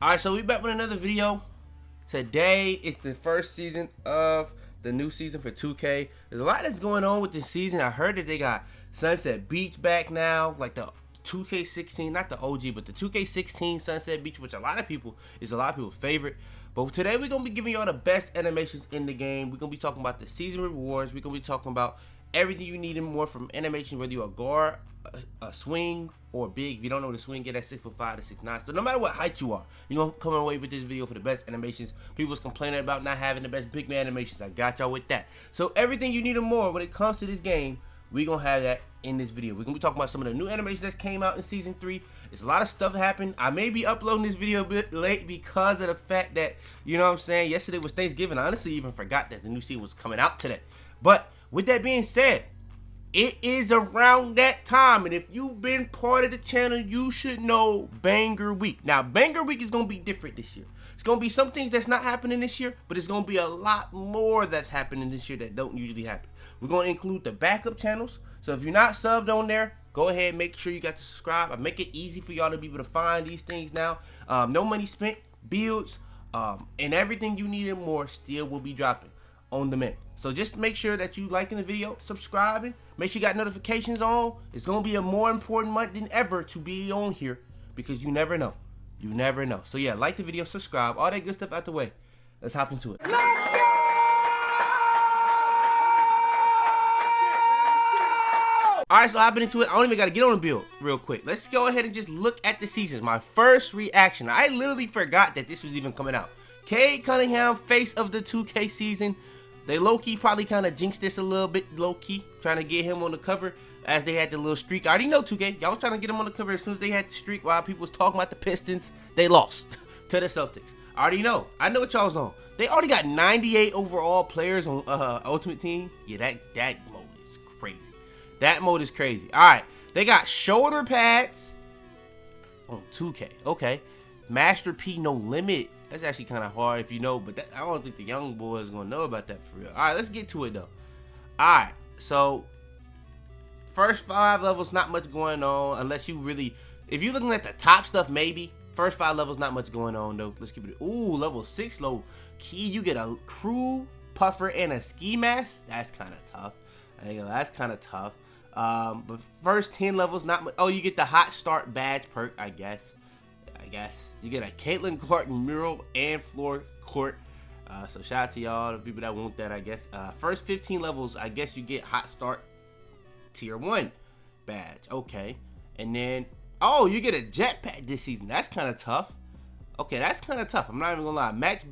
Alright, so we back with another video. Today is the first season of the new season for 2K. There's a lot that's going on with this season. I heard that they got Sunset Beach back now, like the 2K16, not the OG, but the 2K16 Sunset Beach, which a lot of people's favorite. But today we're gonna be giving y'all the best animations in the game. We're gonna be talking about the season rewards. We're gonna be talking about everything you need and more from animation, whether you're a guard, a swing, or big. If you don't know the swing, get that 6'5" to 6'9". So no matter what height you are, you're gonna come away with this video for the best animations. People's complaining about not having the best big man animations. I got y'all with that. So everything you need and more when it comes to this game, we're gonna have that in this video. We're gonna be talking about some of the new animations that came out in season 3. There's a lot of stuff happened. I may be uploading this video a bit late because of the fact that, you know what I'm saying, yesterday was Thanksgiving. I honestly even forgot that the new season was coming out today. But with that being said, it is around that time, and if you've been part of the channel, you should know Banger Week. Now, Banger Week is going to be different this year. It's going to be some things that's not happening this year, but it's going to be a lot more that's happening this year that don't usually happen. We're going to include the backup channels, so if you're not subbed on there, go ahead and make sure you got to subscribe. I make it easy for y'all to be able to find these things now. No money spent, builds, and everything you need and more still will be dropping on demand. So just make sure that you liking the video, subscribing, make sure you got notifications on. It's going to be a more important month than ever to be on here because you never know. You never know. So yeah, like the video, subscribe, all that good stuff out the way. Let's hop into it. Alright, so hopping into it, I don't even got to get on the build real quick. Let's go ahead and just look at the seasons. My first reaction, I literally forgot that this was even coming out. Cade Cunningham, face of the 2K season. They low-key probably kind of jinxed this a little bit, low-key, trying to get him on the cover as they had the little streak. I already know 2K. Y'all was trying to get him on the cover as soon as they had the streak while people was talking about the Pistons. They lost to the Celtics. I already know. I know what y'all was on. They already got 98 overall players on Ultimate Team. Yeah, that mode is crazy. That mode is crazy. All right. They got shoulder pads on 2K. Okay. Master P No Limit. That's actually kind of hard if you know, but I don't think the young boy is going to know about that for real. All right, let's get to it, though. All right, so first 5 levels, not much going on unless you really, if you're looking at the top stuff, maybe. First 5 levels, not much going on, though. Let's keep it. Ooh, level 6 low key. You get a crew puffer and a ski mask. That's kind of tough. I think that's kind of tough. But first 10 levels, not much. Oh, you get the hot start badge perk, I guess. You get a Caitlin Clark mural and floor court. So shout out to y'all, the people that want that, I guess. First 15 levels, I guess you get hot start tier 1 badge. Okay. And then, oh, you get a jetpack this season. That's kind of tough. Okay, that's kind of tough. I'm not even gonna lie. Max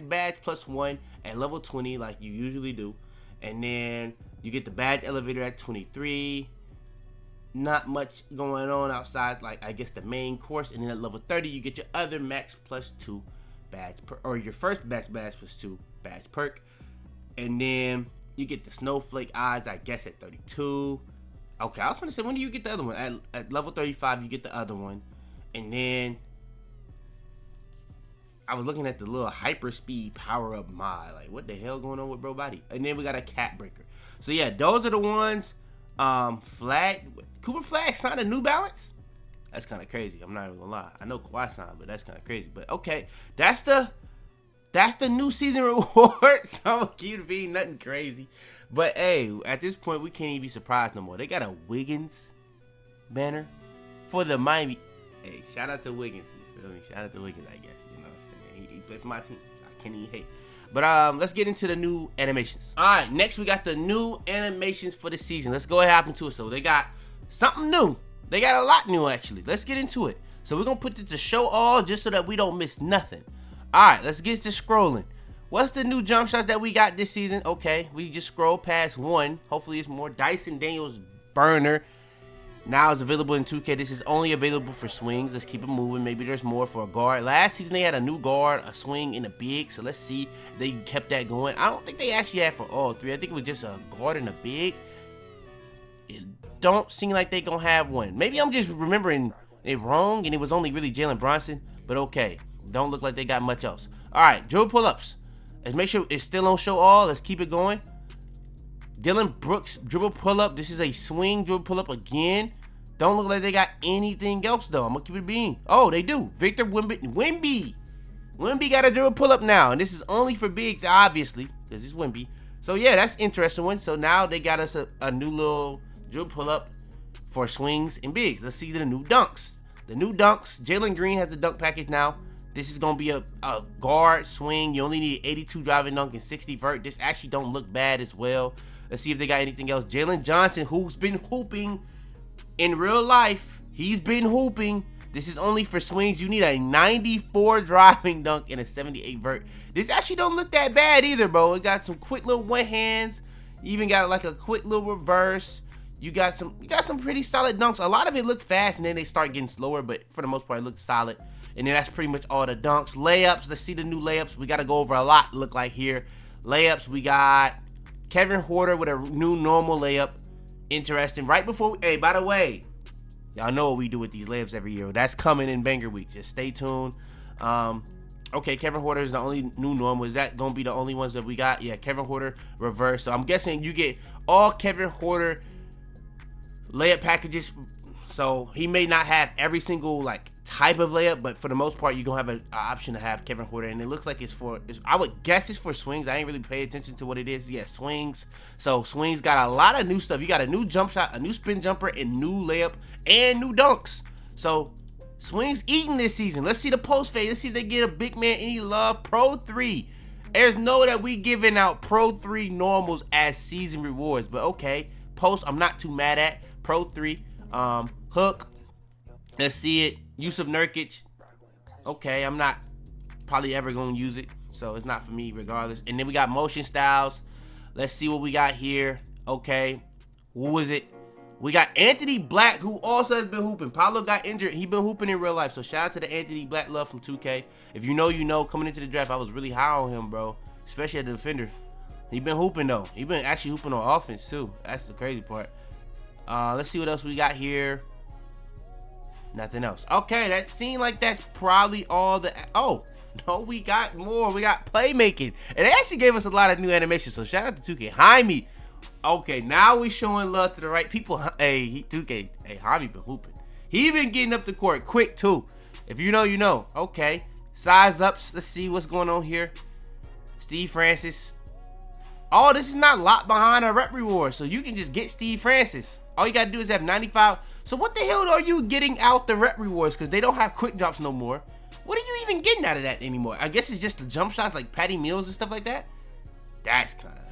badge +1 at level 20 like you usually do. And then you get the badge elevator at 23. Not much going on outside, like I guess the main course, and then at level 30 you get your other max +2 badge or your first max badge +2 badge perk, and then you get the snowflake eyes, I guess at 32. Okay, I was gonna say, when do you get the other one? At level 35 you get the other one, and then I was looking at the little hyper speed power up mod, like what the hell going on with bro body, and then we got a cat breaker. So yeah, those are the ones. Cooper Flag signed a New Balance. That's kind of crazy. I'm not even gonna lie. I know Kawhi signed, but that's kind of crazy. But okay, that's the new season reward. So cute to be nothing crazy. But hey, at this point we can't even be surprised no more. They got a Wiggins banner for the Miami. Hey, shout out to Wiggins. You feel me? Shout out to Wiggins, I guess. You know what I'm saying? He played for my team, so I can't even hate. But let's get into the new animations. All right, next we got the new animations for the season. Let's go ahead and hop into it. So they got something new. They got a lot new, actually. Let's get into it. So we're going to put it to show all just so that we don't miss nothing. All right, let's get to scrolling. What's the new jump shots that we got this season? Okay, we just scrolled past one. Hopefully it's more. Dyson Daniels burner. Now it's available in 2K. This is only available for swings. Let's keep it moving. Maybe there's more for a guard. Last season they had a new guard, a swing, and a big. So let's see if they kept that going. I don't think they actually had for all 3. I think it was just a guard and a big. It don't seem like they gonna have one. Maybe I'm just remembering it wrong and it was only really Jalen Bronson. But okay, don't look like they got much else. All right, dribble pull-ups. Let's make sure it's still on show all. Let's keep it going. Dylan Brooks dribble pull-up. This is a swing dribble pull-up again. Don't look like they got anything else though. I'm gonna keep it being. Oh, they do. Victor Wimby got a dribble pull up now, and this is only for bigs, obviously, because it's Wimby. So yeah, that's interesting one. So now they got us a new little dribble pull up for swings and bigs. Let's see the new dunks. The new dunks. Jalen Green has the dunk package now. This is gonna be a guard swing. You only need 82 driving dunk and 60 vert. This actually don't look bad as well. Let's see if they got anything else. Jalen Johnson, who's been hooping in real life. He's been hooping. This is only for swings. You need a 94 driving dunk and a 78 vert. This actually don't look that bad either, bro. It got some quick little one hands. You even got like a quick little reverse. You got some pretty solid dunks. A lot of it looked fast and then they start getting slower, but for the most part it looked solid. And then that's pretty much all the dunks. Layups, let's see the new layups. We got to go over a lot, look like here. Layups, we got Kevin Huerter with a new normal layup. Interesting. Right before, hey, by the way, y'all know what we do with these layups every year. That's coming in banger week. Just stay tuned. Okay, Kevin Huerter is the only new normal. Is that going to be the only ones that we got? Yeah, Kevin Huerter reverse. So I'm guessing you get all Kevin Huerter layup packages. So he may not have every single like type of layup, but for the most part you're gonna have an option to have Kevin Huerter, and it looks like I would guess it's for swings. I ain't really pay attention to what it is. Yeah, swings. So swings got a lot of new stuff. You got a new jump shot, a new spin jumper, and new layup and new dunks. So swings eating this season. Let's see the post fade. Let's see if they get a big man any love. Pro 3. There's no that we giving out Pro 3 normals as season rewards, but okay. Post I'm not too mad at. Pro 3. Hook. Let's see it. Yusuf Nurkic. Okay, I'm not probably ever going to use it, so it's not for me regardless. And then we got motion styles. Let's see what we got here. Okay, who is it? We got Anthony Black, who also has been hooping. Paolo got injured. He been hooping in real life, so shout out to the Anthony Black love from 2K. If you know, you know. Coming into the draft, I was really high on him, bro, especially at the defender. He been hooping though. He been actually hooping on offense too. That's the crazy part. Let's see what else we got here. Nothing else. Okay, that seemed like that's probably all the... Oh, no, we got more. We got playmaking. And they actually gave us a lot of new animations, so shout out to 2K. Jaime. Okay, now we showing love to the right people. Hey, 2K. Hey, Jaime been hooping. He been getting up the court quick, too. If you know, you know. Okay. Size ups. Let's see what's going on here. Steve Francis. Oh, this is not locked behind a rep reward, so you can just get Steve Francis. All you got to do is have 95... So what the hell are you getting out the rep rewards? Because they don't have quick drops no more. What are you even getting out of that anymore? I guess it's just the jump shots like Patty Mills and stuff like that. That's kind of...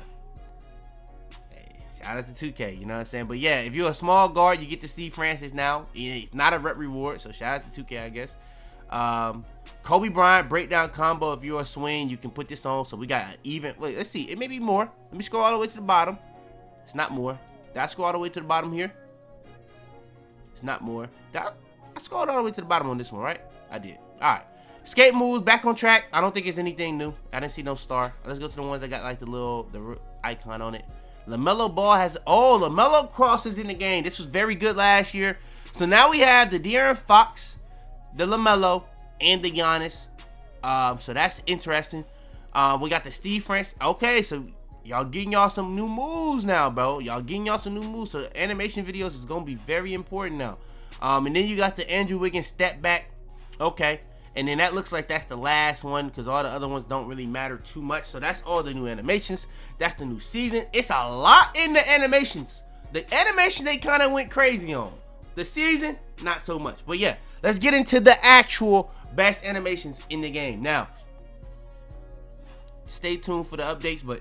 Hey, shout out to 2K, you know what I'm saying? But yeah, if you're a small guard, you get to see Francis now. It's not a rep reward, so shout out to 2K, I guess. Kobe Bryant breakdown combo. If you're a swing, you can put this on. So we got an even... Wait, let's see. It may be more. Let me scroll all the way to the bottom. It's not more. Did I scroll all the way to the bottom here? It's not more. I scrolled all the way to the bottom on this one, right? I did. All right. Skate moves back on track. I don't think it's anything new. I didn't see no star. Let's go to the ones that got like the icon on it. LaMelo Ball has... Oh, LaMelo crosses in the game. This was very good last year. So now we have the De'Aaron Fox, the LaMelo, and the Giannis. So that's interesting. We got the Steve Francis. Okay, so... Y'all getting y'all some new moves now, bro. Y'all getting y'all some new moves. So animation videos is going to be very important now. And then you got the Andrew Wiggins step back. Okay. And then that looks like that's the last one because all the other ones don't really matter too much. So that's all the new animations. That's the new season. It's a lot in the animations. The animation they kind of went crazy on. The season, not so much. But yeah, let's get into the actual best animations in the game. Now, stay tuned for the updates, but...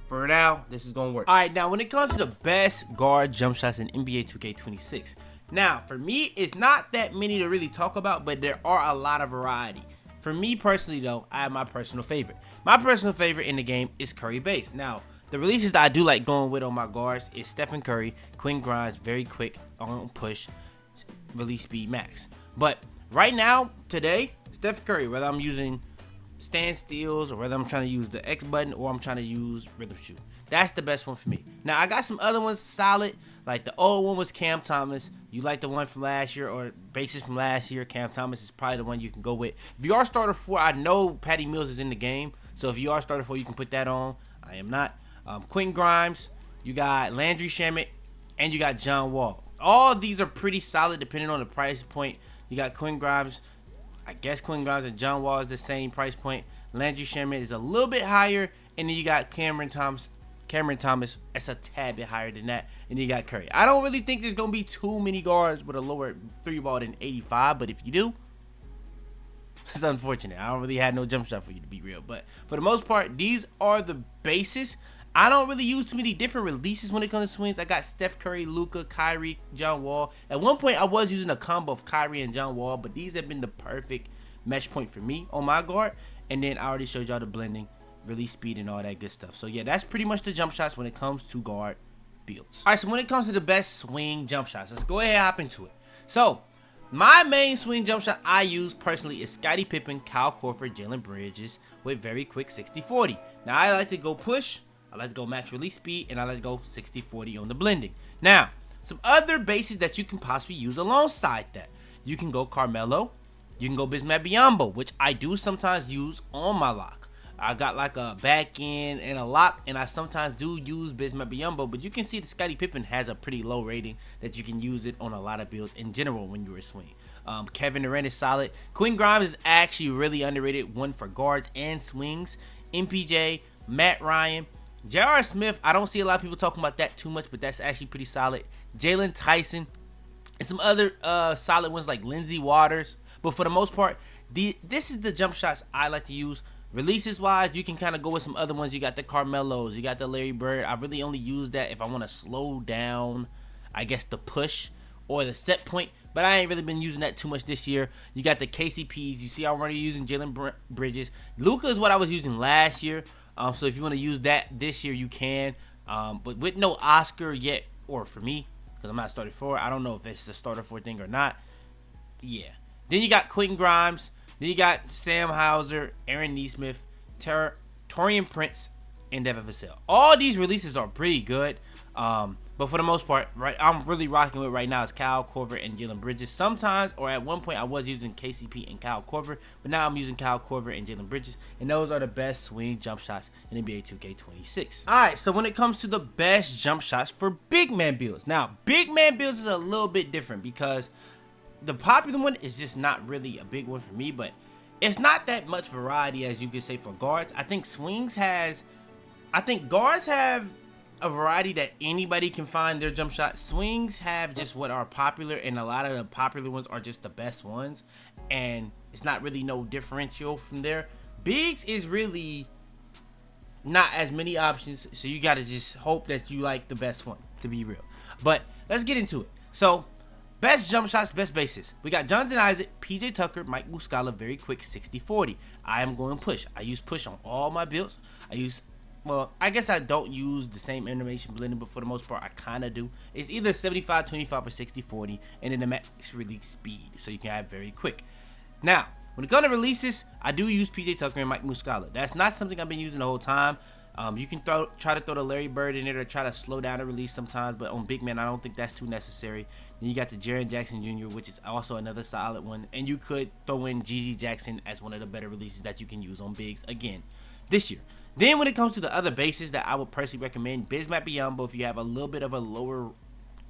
For now, this is going to work. All right, now when it comes to the best guard jump shots in NBA 2K26. Now, for me, it's not that many to really talk about, but there are a lot of variety. For me personally, though, I have my personal favorite. My personal favorite in the game is Curry base. Now, the releases that I do like going with on my guards is Stephen Curry, Quinn Grimes, very quick on push, release speed max. But right now, today, Steph Curry, whether I'm using... standstills or whether I'm trying to use the X button or I'm trying to use rhythm shoot. That's the best one for me. Now I got some other ones solid, like the old one was Cam Thomas. You like the one from last year or bases from last year, Cam Thomas is probably the one you can go with. If you are starter 4, I know Patty Mills is in the game, so if you are starter 4, you can put that on. I am not. Quentin Grimes, you got Landry Shamet, and you got John Wall. all of these are pretty solid depending on the price point. You got Quinn Grimes. I guess Quinn Grimes and John Wall is the same price point. Landry Shamet is a little bit higher, and then you got Cameron Thomas. It's a tad bit higher than that, and you got Curry. I don't really think there's gonna be too many guards with a lower 3-ball than 85, but if you do, it's unfortunate. I don't really have no jump shot for you, to be real, but for the most part, these are the bases. I don't really use too many different releases when it comes to swings. I got Steph Curry, Luka, Kyrie, John Wall. At one point, I was using a combo of Kyrie and John Wall, but these have been the perfect mesh point for me on my guard. And then I already showed y'all the blending, release speed, and all that good stuff. So yeah, that's pretty much the jump shots when it comes to guard builds. All right, so when it comes to the best swing jump shots, let's go ahead and hop into it. So my main swing jump shot I use personally is Scottie Pippen, Kyle Korver, Jalen Bridges with very quick 60-40. Now I like to go push, I like to go max release speed, and I like to go 60-40 on the blending. Now, some other bases that you can possibly use alongside that. You can go Carmelo, you can go Bismack Biyombo, which I do sometimes use on my lock. I got like a back end and a lock, and I sometimes do use Bismack Biyombo, but you can see that Scottie Pippen has a pretty low rating that you can use it on a lot of builds in general when you're a swing. Kevin Durant is solid. Quinn Grimes is actually really underrated, one for guards and swings. MPJ, Matt Ryan, J.R. Smith, I don't see a lot of people talking about that too much, but that's actually pretty solid. Jalen Tyson, and some other solid ones like Lindsey Waters. But for the most part, this is the jump shots I like to use. Releases wise, you can kind of go with some other ones. You got the Carmelos, you got the Larry Bird. I really only use that if I want to slow down, I guess, the push or the set point. But I ain't really been using that too much this year. You got the KCPs. You see I'm already using Jalen Bridges. Luka is what I was using last year. So if you want to use that this year, you can. But with no Oscar yet, or for me, because I'm not starting for, I don't know if it's the starter for thing or not. Yeah. Then you got Quentin Grimes. Then you got Sam Hauser, Aaron Nesmith, Taurean Prince, and Devin Vassell. All these releases are pretty good. But for the most part, right, I'm really rocking with right now is Kyle Korver and Jalen Bridges. Sometimes, or at one point, I was using KCP and Kyle Korver, but now I'm using Kyle Korver and Jalen Bridges, and those are the best swing jump shots in NBA 2K26. All right, so when it comes to the best jump shots for big man builds, now big man builds is a little bit different because the popular one is just not really a big one for me, but it's not that much variety as you could say for guards. I think guards have a variety that anybody can find their jump shot. Swings have just what are popular, and a lot of the popular ones are just the best ones, and it's not really no differential from there. Bigs is really not as many options, so you gotta just hope that you like the best one, to be real. But let's get into it. So best jump shots, best bases. We got Jonathan Isaac, PJ Tucker, Mike Muscala, very quick 60-40. I am going push. I use push on all my builds. Well, I guess I don't use the same animation blending, but for the most part, I kind of do. It's either 75-25 or 60-40, and then the max release speed, so you can have very quick. Now, when it comes to releases, I do use PJ Tucker and Mike Muscala. That's not something I've been using the whole time. You can try to throw the Larry Bird in there to try to slow down the release sometimes, but on big man, I don't think that's too necessary. Then you got the Jaren Jackson Jr., which is also another solid one, and you could throw in GG Jackson as one of the better releases that you can use on bigs again this year. Then when it comes to the other bases that I would personally recommend, Bismack Biyombo. If you have a little bit of a lower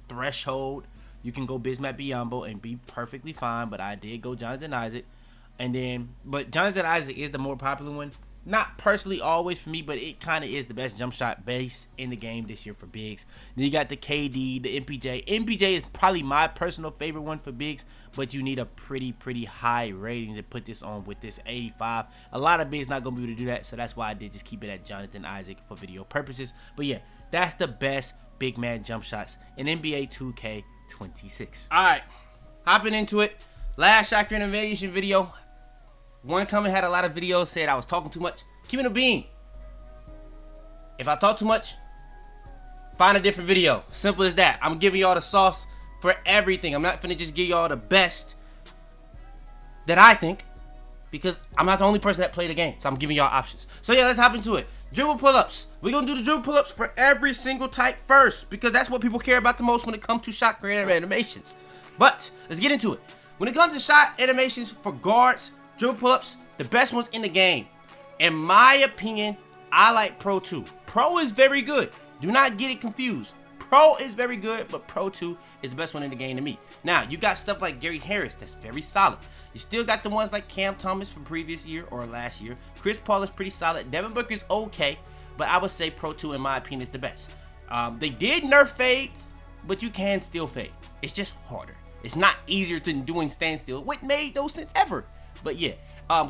threshold, you can go Bismack Biyombo and be perfectly fine, but I did go Jonathan Isaac. But Jonathan Isaac is the more popular one. Not personally always for me, but it kind of is the best jump shot base in the game this year for bigs. Then you got the KD, the MPJ. MPJ is probably my personal favorite one for bigs, but you need a pretty high rating to put this on with this 85. A lot of bigs not going to be able to do that, so that's why I did just keep it at Jonathan Isaac for video purposes. But yeah, that's the best big man jump shots in NBA 2K26. All right, hopping into it. Last shot renovation video. One comment had a lot of videos said I was talking too much. Keep it a bean. If I talk too much, find a different video. Simple as that. I'm giving y'all the sauce for everything. I'm not finna just give y'all the best that I think, because I'm not the only person that played the game. So I'm giving y'all options. So yeah, let's hop into it. Dribble pull-ups. We're gonna do the dribble pull-ups for every single type first, because that's what people care about the most when it comes to shot creative animations. But let's get into it. When it comes to shot animations for guards, dribble pull-ups, the best ones in the game. In my opinion, I like Pro 2. Pro is very good. Do not get it confused. Pro is very good, but Pro 2 is the best one in the game to me. Now, you got stuff like Gary Harris that's very solid. You still got the ones like Cam Thomas from previous year or last year. Chris Paul is pretty solid. Devin Booker's okay, but I would say Pro 2, in my opinion, is the best. They did nerf fades, but you can still fade. It's just harder. It's not easier than doing standstill, which made no sense ever. But yeah,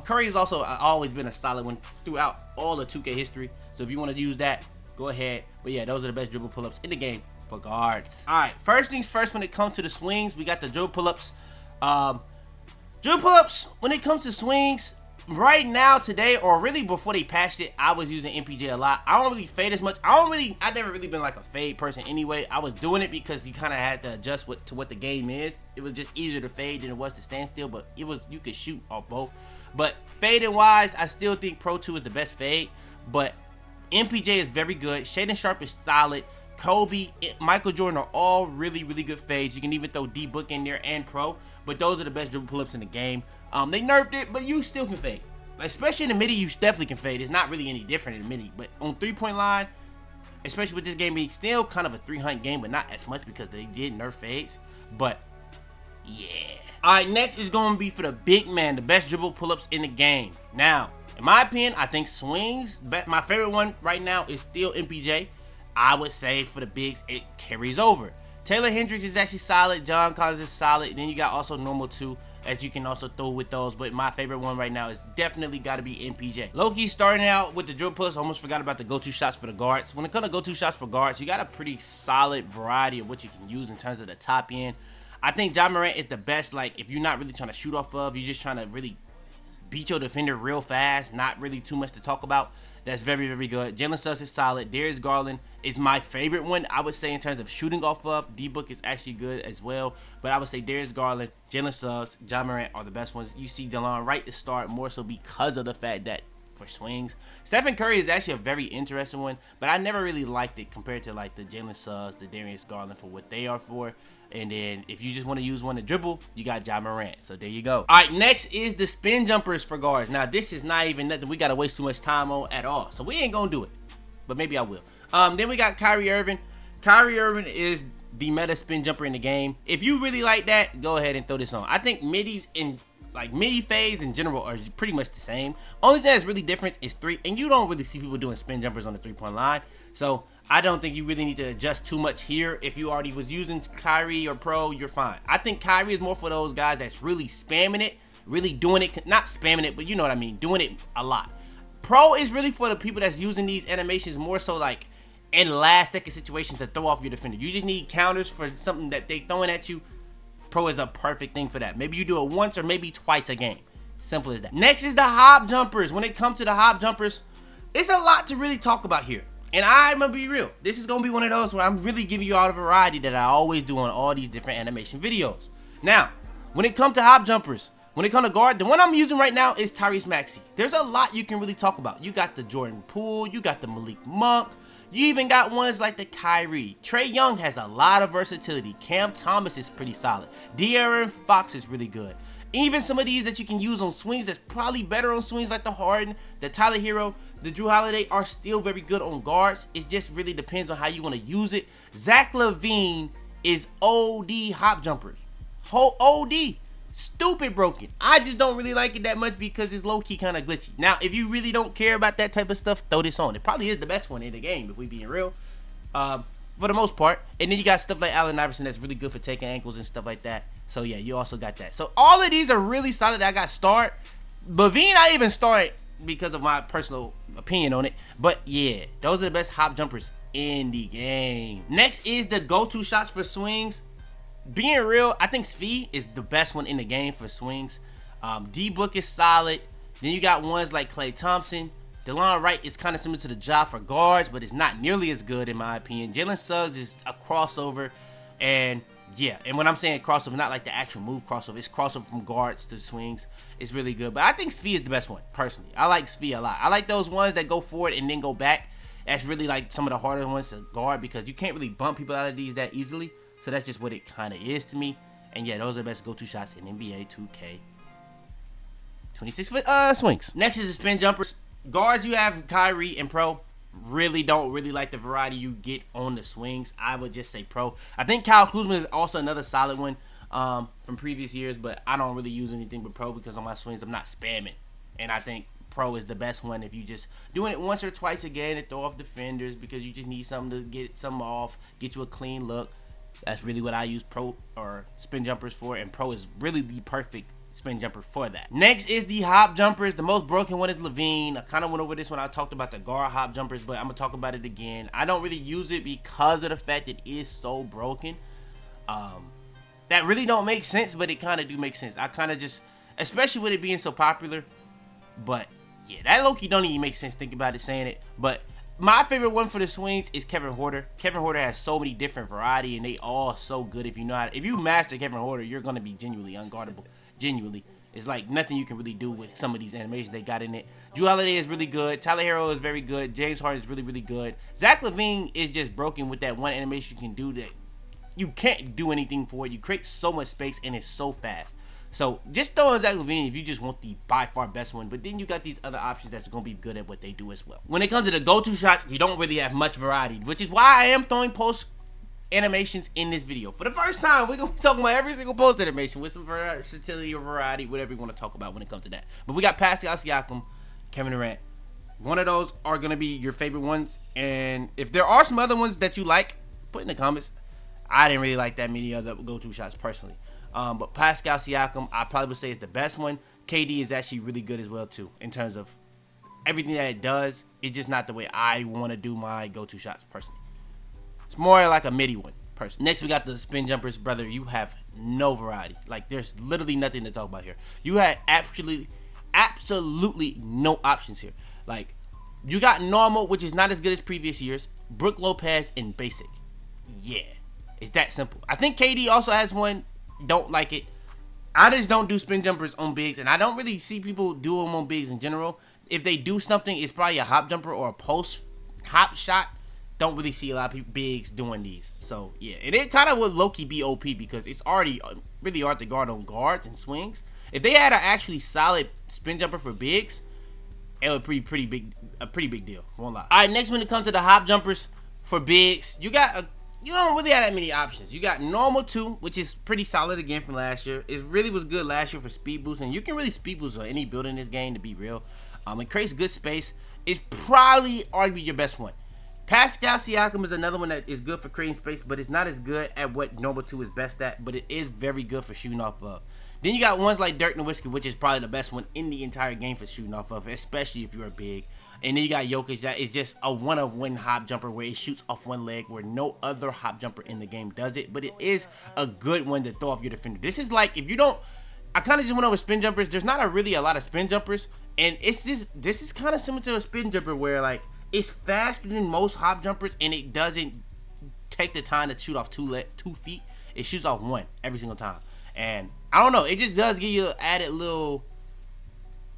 Curry has also always been a solid one throughout all the 2K history. So if you want to use that, go ahead. But yeah, those are the best dribble pull-ups in the game for guards. All right, first things first, when it comes to the swings, we got the dribble pull-ups. Dribble pull-ups, when it comes to swings, right now, today, or really before they patched it, I was using MPJ a lot. I don't really fade as much. I've never really been like a fade person anyway. I was doing it because you kind of had to adjust to what the game is. It was just easier to fade than it was to stand still, but you could shoot off both. But fading wise, I still think Pro 2 is the best fade, but MPJ is very good. Shaedon Sharpe is solid. Kobe, Michael Jordan are all really, really good fades. You can even throw D-Book in there and Pro, but those are the best dribble pull-ups in the game. They nerfed it, but you still can fade. Especially in the midi, you definitely can fade. It's not really any different in the midi, but on three-point line, especially with this game being still kind of a 300 game, but not as much because they did nerf fades. But yeah. All right, next is going to be for the big man, the best dribble pull-ups in the game. Now, in my opinion, I think swings, my favorite one right now is still MPJ. I would say for the bigs, it carries over. Taylor Hendricks is actually solid. John Collins is solid. And then you got also normal 2 that you can also throw with those. But my favorite one right now is definitely got to be MPJ. Low-key starting out with the dribble pull-ups, almost forgot about the go-to shots for the guards. When it comes to go-to shots for guards, you got a pretty solid variety of what you can use in terms of the top end. I think Ja Morant is the best, like, if you're not really trying to shoot off of, you're just trying to really beat your defender real fast, not really too much to talk about. That's very, very good. Jalen Suggs is solid. Darius Garland is my favorite one, I would say, in terms of shooting off of. D-Book is actually good as well. But I would say Darius Garland, Jalen Suggs, Ja Morant are the best ones. You see DeLon Wright to start more so because of the fact that for swings. Stephen Curry is actually a very interesting one, but I never really liked it compared to like the Jalen Suggs, the Darius Garland for what they are for. And then if you just want to use one to dribble, you got Ja Morant. So there you go. All right, next is the spin jumpers for guards. Now, this is not even nothing we got to waste too much time on at all. So we ain't going to do it, but maybe I will. Then we got Kyrie Irving. Kyrie Irving is the meta spin jumper in the game. If you really like that, go ahead and throw this on. I think midis and like midi fades in general are pretty much the same. Only thing that's really different is and you don't really see people doing spin jumpers on the 3-point line. So I don't think you really need to adjust too much here. If you already was using Kyrie or Pro, you're fine. I think Kyrie is more for those guys that's really spamming it, really doing it, not spamming it, but you know what I mean, doing it a lot. Pro is really for the people that's using these animations more so like in last second situations to throw off your defender. You just need counters for something that they throwing at you. Pro is a perfect thing for that. Maybe you do it once or maybe twice a game. Simple as that. Next is the hop jumpers. When it comes to the hop jumpers, it's a lot to really talk about here. And I'm gonna be real. This is gonna be one of those where I'm really giving you all the variety that I always do on all these different animation videos. Now, when it comes to hop jumpers, when it comes to guard, the one I'm using right now is Tyrese Maxey. There's a lot you can really talk about. You got the Jordan Poole, you got the Malik Monk, you even got ones like the Kyrie. Trae Young has a lot of versatility. Cam Thomas is pretty solid. De'Aaron Fox is really good. Even some of these that you can use on swings that's probably better on swings like the Harden, the Tyler Hero, the Drew Holiday are still very good on guards. It just really depends on how you want to use it. Zach LaVine is OD hop jumpers. Whole OD. Stupid broken. I just don't really like it that much because it's low-key kind of glitchy. Now, if you really don't care about that type of stuff, throw this on. It probably is the best one in the game, if we being real. For the most part. And then you got stuff like Allen Iverson that's really good for taking ankles and stuff like that. So yeah, you also got that. So all of these are really solid. I got start. LaVine, I even started because of my personal opinion on it. But yeah, those are the best hop jumpers in the game. Next is the go-to shots for swings. Being real, I think Svi is the best one in the game for swings. D-Book is solid. Then you got ones like Klay Thompson. DeLon Wright is kind of similar to the job for guards, but it's not nearly as good in my opinion. Jalen Suggs is a crossover. And yeah, and when I'm saying crossover, not like the actual move crossover. It's crossover from guards to swings. It's really good. But I think Svi is the best one, personally. I like Svi a lot. I like those ones that go forward and then go back. That's really like some of the harder ones to guard because you can't really bump people out of these that easily. So that's just what it kind of is to me. And yeah, those are the best go-to shots in NBA 2K. 26-foot swings. Next is the spin jumpers. Guards, you have Kyrie and Pro. really don't like the variety you get on the swings, I would just say pro. I think Kyle Kuzma is also another solid one from previous years, but I don't really use anything but pro because on my swings I'm not spamming. And I think pro is the best one if you just doing it once or twice again to throw off defenders because you just need something to get some off, get you a clean look. That's really what I use pro or spin jumpers for, and pro is really the perfect spin jumper for that. Next is the hop jumpers. The most broken one is Levine. I kind of went over this when I talked about the guard hop jumpers, but I'm gonna talk about it again. I don't really use it because of the fact it is so broken. That really don't make sense, but it kind of do make sense. I kind of just, especially with it being so popular, but yeah, that low-key don't even make sense thinking about it, saying it. But my favorite one for the swings is Kevin Huerter. Kevin Huerter has so many different variety, and they all so good. If you know how to, if you master Kevin Huerter, you're gonna be genuinely unguardable. Genuinely, it's like nothing you can really do with some of these animations they got in it. Drew Holiday is really good. Tyler Hero is very good. James Harden is really good. Zach LaVine is just broken with that one animation you can do that you can't do anything for it. You create so much space and it's so fast. So just throw in Zach LaVine if you just want the by far best one, but then you got these other options that's going to be good at what they do as well. When it comes to the go-to shots, you don't really have much variety, which is why I am throwing post animations in this video. For the first time, we're going to be talking about every single post animation with some versatility or variety, whatever you want to talk about when it comes to that. But we got Pascal Siakam, Kevin Durant. One of those are going to be your favorite ones, and if there are some other ones that you like, put in the comments. I didn't really like that many other go-to shots personally. But Pascal Siakam, I probably would say is the best one. KD is actually really good as well too, in terms of everything that it does. It's just not the way I want to do my go-to shots personally. It's more like a midi one personally. Next, we got the spin jumpers, brother. You have no variety. Like, there's literally nothing to talk about here. You had absolutely no options here. Like, you got normal, which is not as good as previous years. Brook Lopez, and basic. Yeah, it's that simple. I think KD also has one. Don't like it. I just don't do spin jumpers on bigs, and I don't really see people do them on bigs in general. If they do something, it's probably a hop jumper or a post hop shot. Don't really see a lot of people, bigs doing these. So yeah, and it kind of would low-key be OP because it's already really hard to guard on guards and swings. If they had an actually solid spin jumper for bigs, it would be a pretty big deal. Won't lie. All right, next when it comes to the hop jumpers for bigs, you don't really have that many options. You got normal 2, which is pretty solid again from last year. It really was good last year for speed boost, and you can really speed boost on any build in this game, to be real. It creates good space. It's probably arguably your best one. Pascal Siakam is another one that is good for creating space, but it's not as good at what normal 2 is best at, but it is very good for shooting off of. Then you got ones like Dirk Nowitzki, which is probably the best one in the entire game for shooting off of, especially if you're big. And then you got Jokic, that is just a one-of-one hop jumper where it shoots off one leg, where no other hop jumper in the game does it. But it is a good one to throw off your defender. This is like, if you don't, I kind of just went over spin jumpers. There's not really a lot of spin jumpers, and it's just, this is kind of similar to a spin jumper where like it's faster than most hop jumpers, and it doesn't take the time to shoot off 2 feet. It shoots off 1 every single time, and I don't know, it just does give you an added little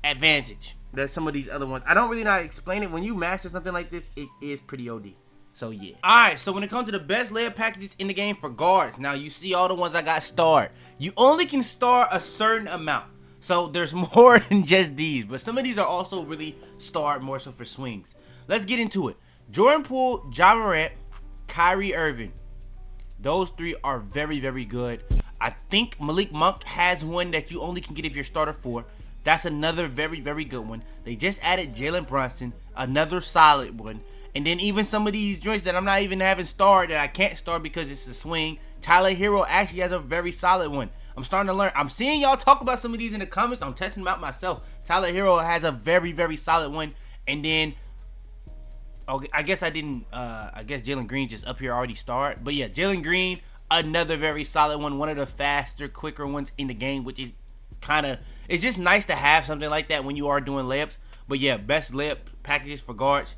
advantage that some of these other ones, I don't really know how to explain it. When you master something like this, it is pretty OD. So yeah. Alright, so when it comes to the best layup packages in the game for guards, now you see all the ones I got starred. You only can star a certain amount. So there's more than just these, but some of these are also really starred more so for swings. Let's get into it. Jordan Poole, Ja Morant, Kyrie Irving. Those 3 are very good. I think Malik Monk has one that you only can get if you're starter 4. That's another very good one. They just added Jalen Brunson, another solid one. And then even some of these joints that I'm not even having starred, that I can't start because it's a swing. Tyler Hero actually has a very solid one. I'm starting to learn. I'm seeing y'all talk about some of these in the comments. I'm testing them out myself. Tyler Hero has a very solid one. And then, oh, I guess I didn't, I guess Jalen Green just up here already starred. But yeah, Jalen Green, another very solid one. One of the faster, quicker ones in the game, which is kind of, it's just nice to have something like that when you are doing layups. But yeah, best layup packages for guards.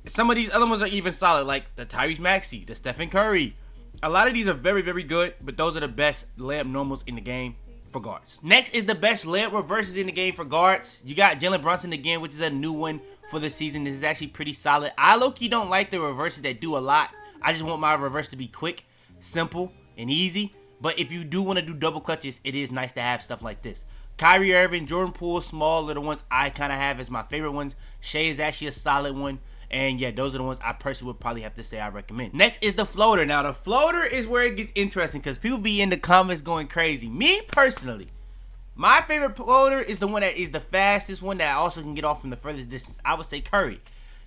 Some of these other ones are even solid, like the Tyrese Maxey, the Stephen Curry. A lot of these are very good, but those are the best layup normals in the game for guards. Next is the best layup reverses in the game for guards. You got Jalen Brunson again, which is a new one for the season. This is actually pretty solid. I low-key don't like the reverses that do a lot. I just want my reverse to be quick, simple, and easy. But if you do want to do double clutches, it is nice to have stuff like this. Kyrie Irving, Jordan Poole, small little ones I kind of have as my favorite ones. Shea is actually a solid one. And yeah, those are the ones I personally would probably have to say I recommend. Next is the floater. Now the floater is where it gets interesting because people be in the comments going crazy. Me personally, my favorite floater is the one that is the fastest one that also can get off from the furthest distance. I would say Curry.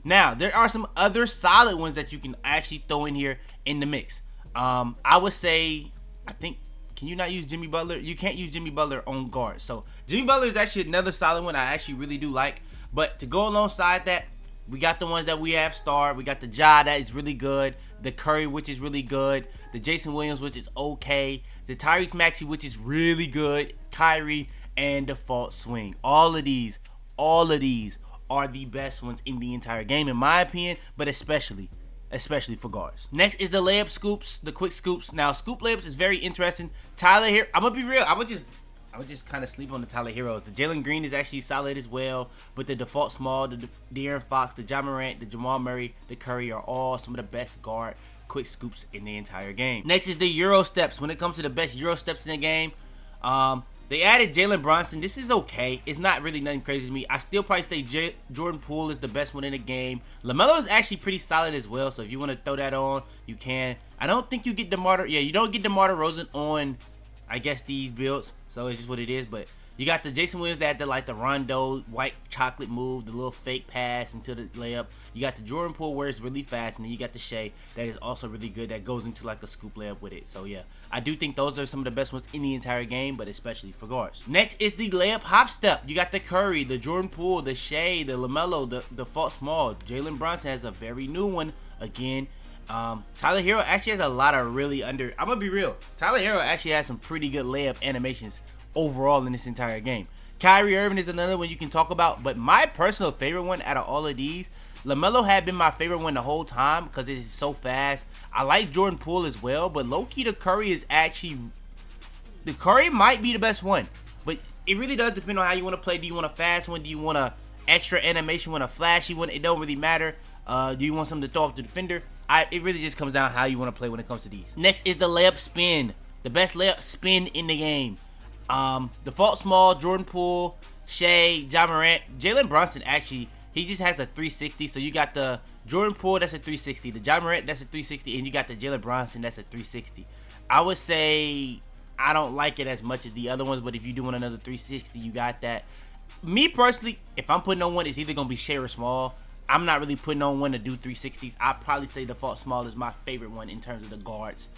Now, there are some other solid ones that you can actually throw in here in the mix. I would say, I think, can you not use Jimmy Butler? You can't use Jimmy Butler on guard. So, Jimmy Butler is actually another solid one I actually really do like. But to go alongside that, we got the ones that we have starred. We got the Ja that is really good. The Curry, which is really good. The Jason Williams, which is okay. The Tyrese Maxey, which is really good. Kyrie, and Default Swing. All of these are the best ones in the entire game, in my opinion, but especially for guards. Next is the layup scoops, the quick scoops. Now, scoop layups is very interesting. Tyler here, I'm gonna be real. I would just kind of sleep on the Tyler Heroes. The Jalen Green is actually solid as well, but the Default Small, the De'Aaron Fox, the Ja Morant, the Jamal Murray, the Curry are all some of the best guard quick scoops in the entire game. Next is the Euro steps. When it comes to the best Euro steps in the game, they added Jalen Brunson. This is okay. It's not really nothing crazy to me. I still probably say Jordan Poole is the best one in the game. LaMelo is actually pretty solid as well, so if you want to throw that on, you can. I don't think you get DeMar. Yeah, you don't get DeMar DeRozan on, I guess, these builds. So it's just what it is. But you got the Jason Williams that had like the Rondo white chocolate move, the little fake pass into the layup. You got the Jordan Poole where it's really fast, and then you got the Shea that is also really good that goes into like a scoop layup with it. So yeah, I do think those are some of the best ones in the entire game, but especially for guards. Next is the layup hop step. You got the Curry, the Jordan Poole, the Shea, the LaMelo, the Default Small. Jalen Brunson has a very new one again. Tyler Hero actually has a lot of really I'm gonna be real, Tyler Hero actually has some pretty good layup animations overall in this entire game. Kyrie Irving is another one you can talk about, but my personal favorite one out of all of these, LaMelo had been my favorite one the whole time because it is so fast. I like Jordan Poole as well, but low-key the Curry is actually, the Curry might be the best one, but it really does depend on how you want to play. Do you want a fast one? Do you want a extra animation? Want a flashy one? It don't really matter. Do you want something to throw off the defender? It really just comes down how you want to play when it comes to these. Next is the layup spin. The best layup spin in the game. Default Small, Jordan Poole, Shea, Ja Morant. Jalen Brunson actually, he just has a 360. So you got the Jordan Poole, that's a 360. The Ja Morant, that's a 360. And you got the Jalen Brunson, that's a 360. I would say I don't like it as much as the other ones, but if you do want another 360, you got that. Me personally, if I'm putting on one, it's either going to be Shea or Small. I'm not really putting on one to do 360s. I'd probably say Default Small is my favorite one in terms of the guards,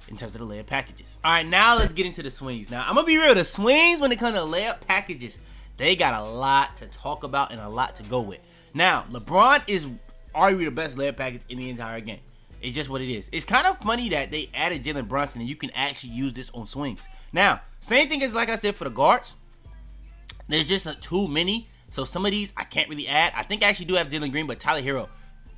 in terms of the layup packages. All right, now let's get into the swings. Now, I'm going to be real. The swings, when it comes to layup packages, they got a lot to talk about and a lot to go with. Now, LeBron is arguably the best layup package in the entire game. It's just what it is. It's kind of funny that they added Jalen Brunson and you can actually use this on swings. Now, same thing as like I said for the guards. There's just too many. So some of these I can't really add. I think I actually do have Jalen Green, but Tyler Hero.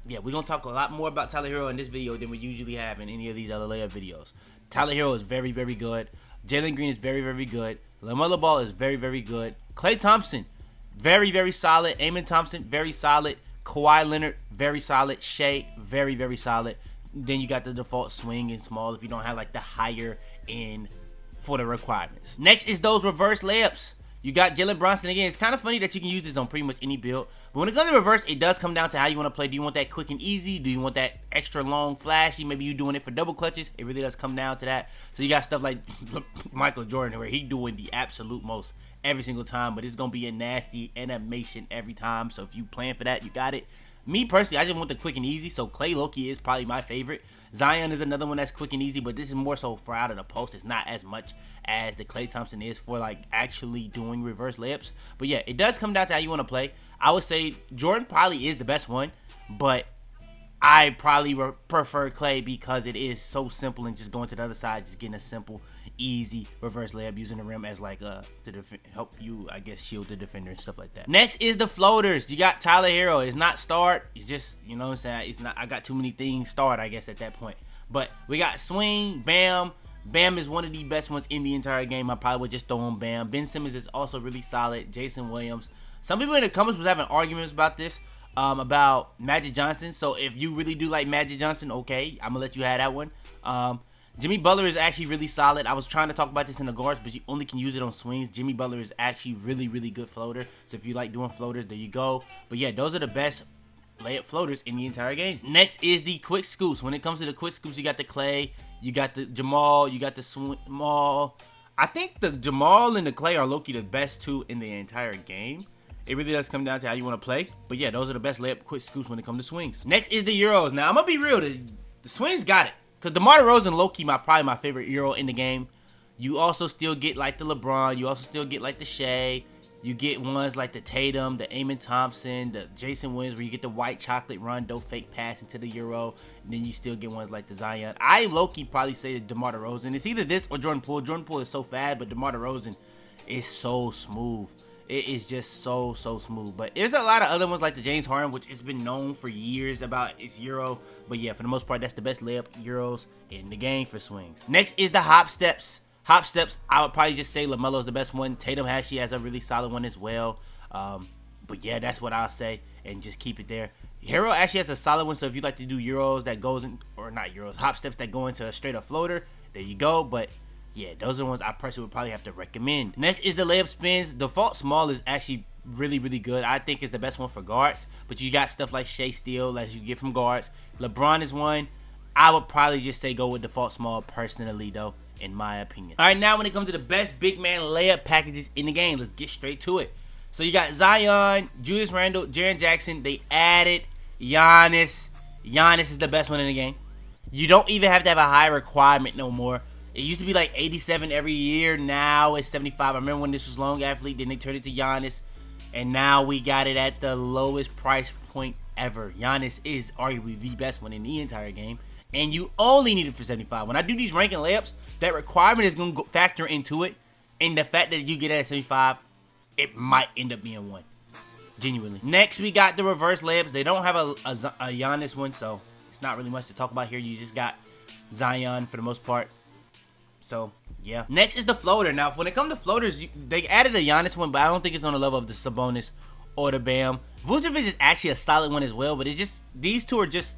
Yeah, we're going to talk a lot more about Tyler Hero in this video than we usually have in any of these other layup videos. Tyler Hero is very, very good. Jalen Green is very, very good. LaMelo Ball is very, very good. Klay Thompson, very, very solid. Amen Thompson, very solid. Kawhi Leonard, very solid. Shea, very, very solid. Then you got the Default Swing and Small if you don't have like the higher end for the requirements. Next is those reverse layups. You got Jalen Brunson again. It's kind of funny that you can use this on pretty much any build. But when it comes to reverse, it does come down to how you want to play. Do you want that quick and easy? Do you want that extra long flashy? Maybe you doing it for double clutches. It really does come down to that. So you got stuff like Michael Jordan where he doing the absolute most every single time. But it's going to be a nasty animation every time. So if you plan for that, you got it. Me personally, I just want the quick and easy. So Klay Loki is probably my favorite. Zion is another one that's quick and easy, but this is more so for out of the post. It's not as much as the Klay Thompson is for like actually doing reverse layups. But yeah, it does come down to how you want to play. I would say Jordan probably is the best one, but I probably prefer Klay because it is so simple and just going to the other side, just getting a simple, easy reverse layup using the rim as like to help you, I guess, shield the defender and stuff like that. Next is the floaters. You got Tyler Hero. It's not start. It's just, you know what I'm saying? It's not. I got too many things start, I guess, at that point. But we got swing, Bam. Bam is one of the best ones in the entire game. I probably would just throw on Bam. Ben Simmons is also really solid. Jason Williams. Some people in the comments was having arguments about this. About Magic Johnson. So if you really do like Magic Johnson, okay, I'm gonna let you have that one. Jimmy Butler is actually really solid. I was trying to talk about this in the guards, but you only can use it on swings. Jimmy Butler is actually really, really good floater. So if you like doing floaters, there you go. But yeah, those are the best layup floaters in the entire game. Next is the quick scoops. When it comes to the quick scoops, you got the Clay, you got the Jamal, you got the Small. I think the Jamal and the Clay are low-key the best two in the entire game. It really does come down to how you want to play. But yeah, those are the best layup quick scoops when it comes to swings. Next is the Euros. Now, I'm going to be real. The swings got it. Because DeMar DeRozan, low-key, probably my favorite Euro in the game. You also still get like the LeBron. You also still get like the Shea. You get ones like the Tatum, the Amen Thompson, the Jason Williams, where you get the white chocolate Rondo fake pass into the Euro. And then you still get ones like the Zion. I low-key probably say DeMar DeRozan. It's either this or Jordan Poole. Jordan Poole is so fast, but DeMar DeRozan is so smooth. It is just so smooth. But there's a lot of other ones like the James Harden, which has been known for years about its Euro. But yeah, for the most part, that's the best layup Euros in the game for swings. Next is the hop steps. Hop steps, I would probably just say LaMelo's the best one. Tatum actually has a really solid one as well. But yeah, that's what I'll say. And just keep it there. Hero actually has a solid one. So if you like to do Euros that goes in, or not Euros, hop steps that go into a straight up floater, there you go. But yeah, those are the ones I personally would probably have to recommend. Next is the layup spins. Default small is actually really good. I think it's the best one for guards. But you got stuff like Shea Steele that you get from guards. LeBron is one. I would probably just say go with default small personally though, in my opinion. All right, now when it comes to the best big man layup packages in the game, let's get straight to it. So you got Zion, Julius Randle, Jaren Jackson. They added Giannis. Giannis is the best one in the game. You don't even have to have a high requirement no more. It used to be like 87 every year. Now it's 75. I remember when this was long athlete, then they turned it to Giannis. And now we got it at the lowest price point ever. Giannis is arguably the best one in the entire game. And you only need it for 75. When I do these ranking layups, that requirement is going to factor into it. And the fact that you get it at 75, it might end up being one. Genuinely. Next, we got the reverse layups. They don't have a Giannis one, so it's not really much to talk about here. You just got Zion for the most part. So, yeah. Next is the floater. Now, when it comes to floaters, they added a Giannis one, but I don't think it's on the level of the Sabonis or the Bam. Vucevic is actually a solid one as well, but these two are just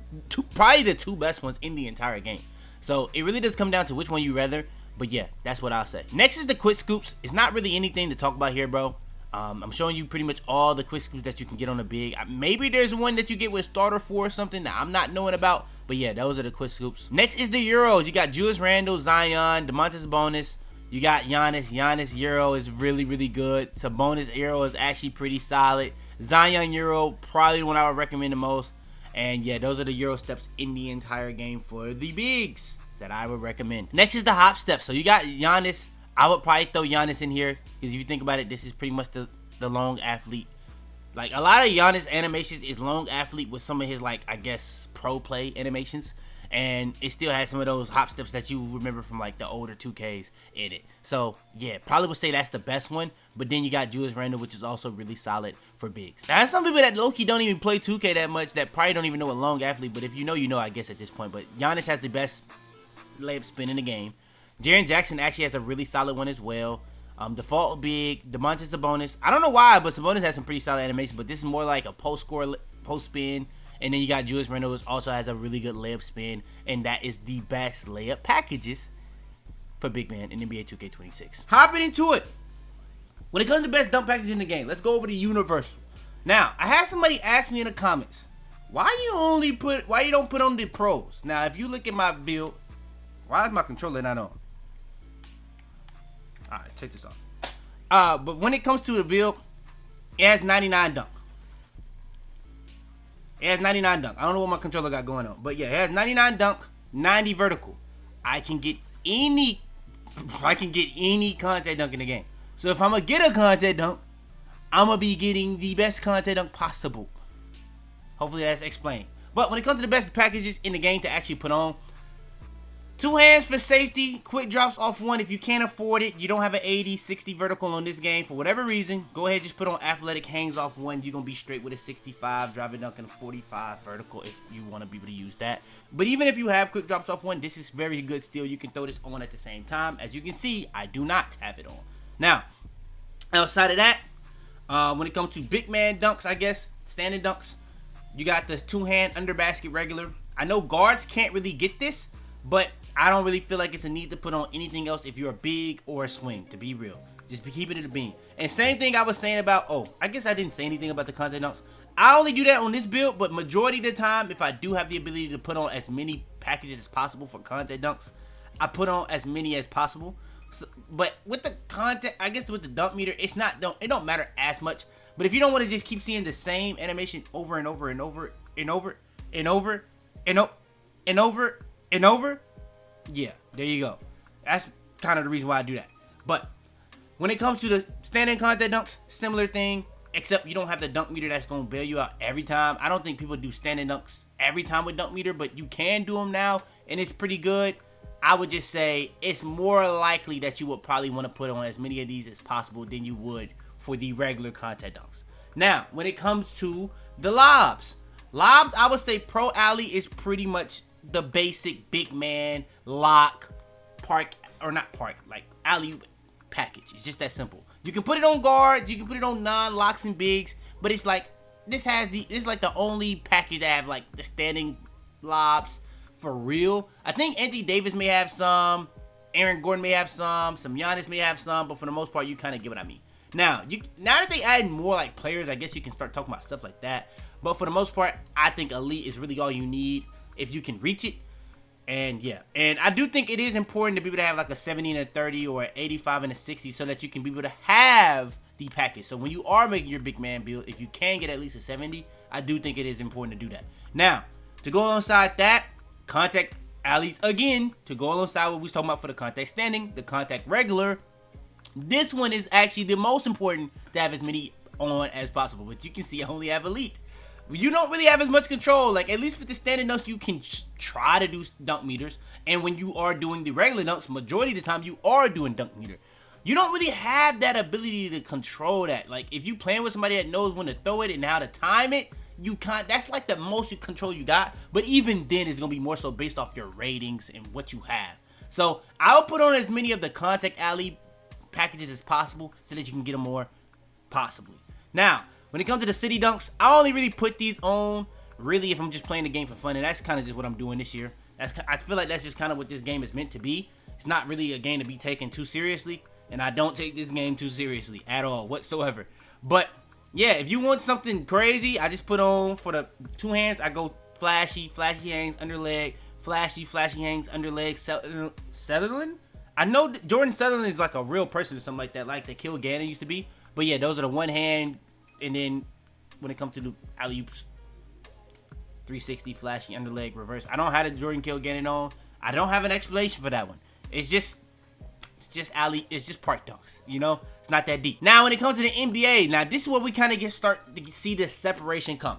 probably the two best ones in the entire game. So it really does come down to which one you rather. But yeah, that's what I'll say. Next is the quick scoops. It's not really anything to talk about here, bro. I'm showing you pretty much all the quick scoops that you can get on the big. Maybe there's one that you get with starter 4 or something that I'm not knowing about. But yeah, those are the quick scoops. Next is the Euros. You got Julius Randle, Zion, Domantas Sabonis. You got Giannis. Giannis Euro is really good. Sabonis Euro is actually pretty solid. Zion Euro, probably the one I would recommend the most. And yeah, those are the Euro steps in the entire game for the bigs that I would recommend. Next is the hop steps. So you got Giannis. I would probably throw Giannis in here because if you think about it, this is pretty much the long athlete. Like a lot of Giannis animations is long athlete with some of his, like, I guess, pro play animations. And it still has some of those hop steps that you remember from like the older 2Ks in it. So yeah, probably would say that's the best one. But then you got Julius Randle, which is also really solid for bigs. Now there's some people that low-key don't even play 2K that much that probably don't even know a long athlete. But if you know, you know, I guess at this point. But Giannis has the best layup spin in the game. Jaren Jackson actually has a really solid one as well. Default big, Domantas Sabonis. I don't know why, but Sabonis has some pretty solid animation. But this is more like a post-score, post-spin. And then you got Julius Randle, which also has a really good layup spin. And that is the best layup packages for big man in NBA 2K26. Hopping into it. When it comes to best dunk package in the game, let's go over to Universal. Now, I had somebody ask me in the comments, why you don't put on the pros? Now, if you look at my build, why is my controller not on? Alright, check this out. But when it comes to the build, it has 99 dunk. It has 99 dunk. I don't know what my controller got going on. But yeah, it has 99 dunk, 90 vertical. I can get any contact dunk in the game. So if I'm going to get a contact dunk, I'm going to be getting the best contact dunk possible. Hopefully that's explained. But when it comes to the best packages in the game to actually put on, 2 hands for safety, quick drops off 1. If you can't afford it, you don't have an 80, 60 vertical on this game for whatever reason, go ahead, just put on athletic hangs off 1. You're going to be straight with a 65, driving dunk and a 45 vertical if you want to be able to use that. But even if you have quick drops off 1, this is very good still. You can throw this on at the same time. As you can see, I do not have it on. Now, outside of that, when it comes to big man dunks, I guess, standing dunks, you got this 2-hand under basket regular. I know guards can't really get this, but I don't really feel like it's a need to put on anything else if you're a big or a swing, to be real. Just be keeping it a beam. And same thing I was saying about, I guess I didn't say anything about the contact dunks. I only do that on this build, but majority of the time, if I do have the ability to put on as many packages as possible for contact dunks, I put on as many as possible. So, but with the contact, I guess with the dunk meter, it don't matter as much. But if you don't want to just keep seeing the same animation over and over and over and over and over and over and over and over, yeah, there you go. That's kind of the reason why I do that. But when it comes to the standing contact dunks, similar thing, except you don't have the dunk meter that's going to bail you out every time. I don't think people do standing dunks every time with dunk meter, but you can do them now, and it's pretty good. I would just say it's more likely that you would probably want to put on as many of these as possible than you would for the regular contact dunks. Now, when it comes to the lobs, I would say Pro Alley is pretty much the basic big man lock park, or not park, like alley package. It's just that simple. You can put it on guards, you can put it on non-locks and bigs, but it's like this is like the only package that have like the standing lobs for real. I think Anthony Davis may have some, Aaron Gordon may have some Giannis may have some, but for the most part, you kind of get what I mean. Now that they add more like players, I guess you can start talking about stuff like that. But for the most part, I think Elite is really all you need if you can reach it. And yeah, and I do think it is important to be able to have like a 70 and a 30 or an 85 and a 60 so that you can be able to have the package. So when you are making your big man build, if you can get at least a 70, I do think it is important to do that. Now, to go alongside that, contact alleys again, to go alongside what we was talking about for the contact standing, the contact regular, this one is actually the most important to have as many on as possible. But you can see I only have Elite. You don't really have as much control. Like, at least with the standing dunks, you can try to do dunk meters. And when you are doing the regular dunks, majority of the time, you are doing dunk meter. You don't really have that ability to control that. Like, if you playing with somebody that knows when to throw it and how to time it, that's like the most control you got. But even then, it's going to be more so based off your ratings and what you have. So, I'll put on as many of the contact alley packages as possible so that you can get them more possibly. Now, when it comes to the city dunks, I only really put these on really if I'm just playing the game for fun, and that's kind of just what I'm doing this year. I feel like that's just kind of what this game is meant to be. It's not really a game to be taken too seriously, and I don't take this game too seriously at all whatsoever. But yeah, if you want something crazy, I just put on for the two hands, I go flashy hangs under leg, flashy hangs under leg. Sutherland? I know Jordan Sutherland is like a real person or something like that, like the Kill Gannon used to be. But yeah, those are the one hand. And then when it comes to the alley-oops, 360 flashy underleg reverse. I don't have the Jordan Kilgannon on. I don't have an explanation for that one. It's just park dunks, you know? It's not that deep. Now, when it comes to the NBA, now this is where we kind of start to see the separation come.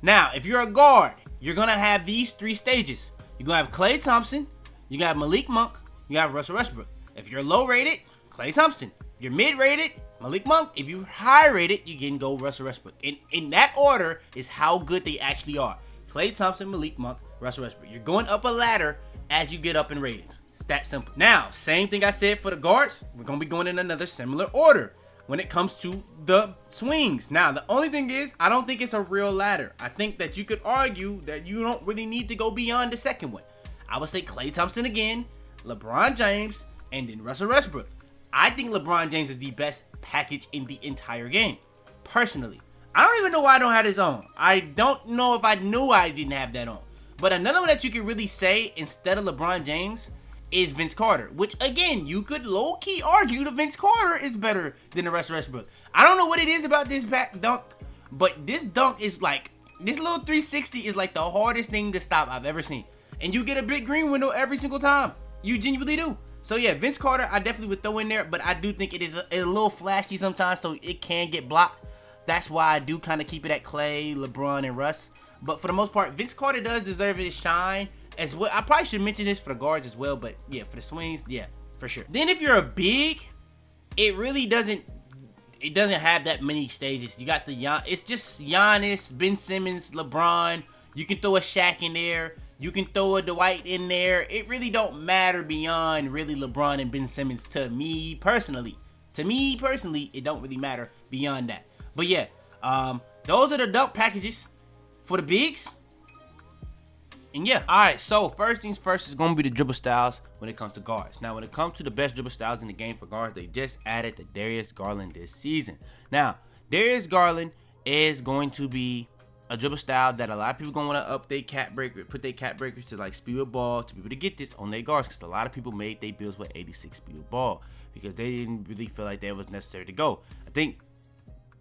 Now, if you're a guard, you're gonna have these three stages. You're gonna have Klay Thompson, you got Malik Monk, you got Russell Westbrook. If you're low rated, Klay Thompson. If you're mid rated, Malik Monk. If you're high rated, you can go Russell Westbrook. In that order is how good they actually are. Klay Thompson, Malik Monk, Russell Westbrook. You're going up a ladder as you get up in ratings. It's that simple. Now, same thing I said for the guards. We're going to be going in another similar order when it comes to the swings. Now, the only thing is, I don't think it's a real ladder. I think that you could argue that you don't really need to go beyond the second one. I would say Klay Thompson again, LeBron James, and then Russell Westbrook. I think LeBron James is the best package in the entire game, personally. I don't even know why I don't have this on. I don't know if I knew I didn't have that on. But another one that you could really say instead of LeBron James is Vince Carter, which again, you could low-key argue that Vince Carter is better than the Russell Westbrook. I don't know what it is about this dunk, but this dunk is like, this little 360 is like the hardest thing to stop I've ever seen. And you get a big green window every single time. You genuinely do. So yeah, Vince Carter, I definitely would throw in there, but I do think it is a little flashy sometimes, so it can get blocked. That's why I do kind of keep it at Klay, LeBron, and Russ. But for the most part, Vince Carter does deserve his shine as well. I probably should mention this for the guards as well, but yeah, for the swings, yeah, for sure. Then if you're a big, it really doesn't have that many stages. You got it's just Giannis, Ben Simmons, LeBron. You can throw a Shaq in there. You can throw a Dwight in there. It really don't matter beyond really LeBron and Ben Simmons to me personally. To me personally, it don't really matter beyond that. But yeah, those are the dunk packages for the bigs. And yeah, alright, so first things first is going to be the dribble styles when it comes to guards. Now, when it comes to the best dribble styles in the game for guards, they just added the Darius Garland this season. Now, Darius Garland is going to be a dribble style that a lot of people gonna want to up their cap breaker, put their cap breakers to like speed with ball to be able to get this on their guards, because a lot of people made their builds with 86 speed with ball because they didn't really feel like that was necessary to go. I think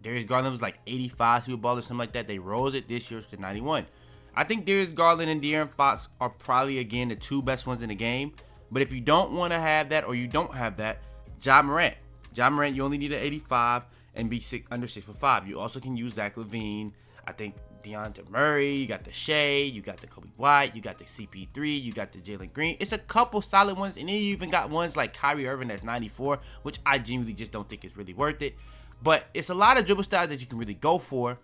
Darius Garland was like 85 speed with ball or something like that. They rose it this year to 91. I think Darius Garland and De'Aaron Fox are probably, again, the two best ones in the game. But if you don't want to have that, or you don't have that, Ja Morant. Ja Morant, you only need an 85 and be under 6'5". You also can use Zach LaVine. I think DeJounte Murray, you got the Shea, you got the Kobe White, you got the CP3, you got the Jalen Green. It's a couple solid ones, and then you even got ones like Kyrie Irving that's 94, which I genuinely just don't think is really worth it. But it's a lot of dribble styles that you can really go for,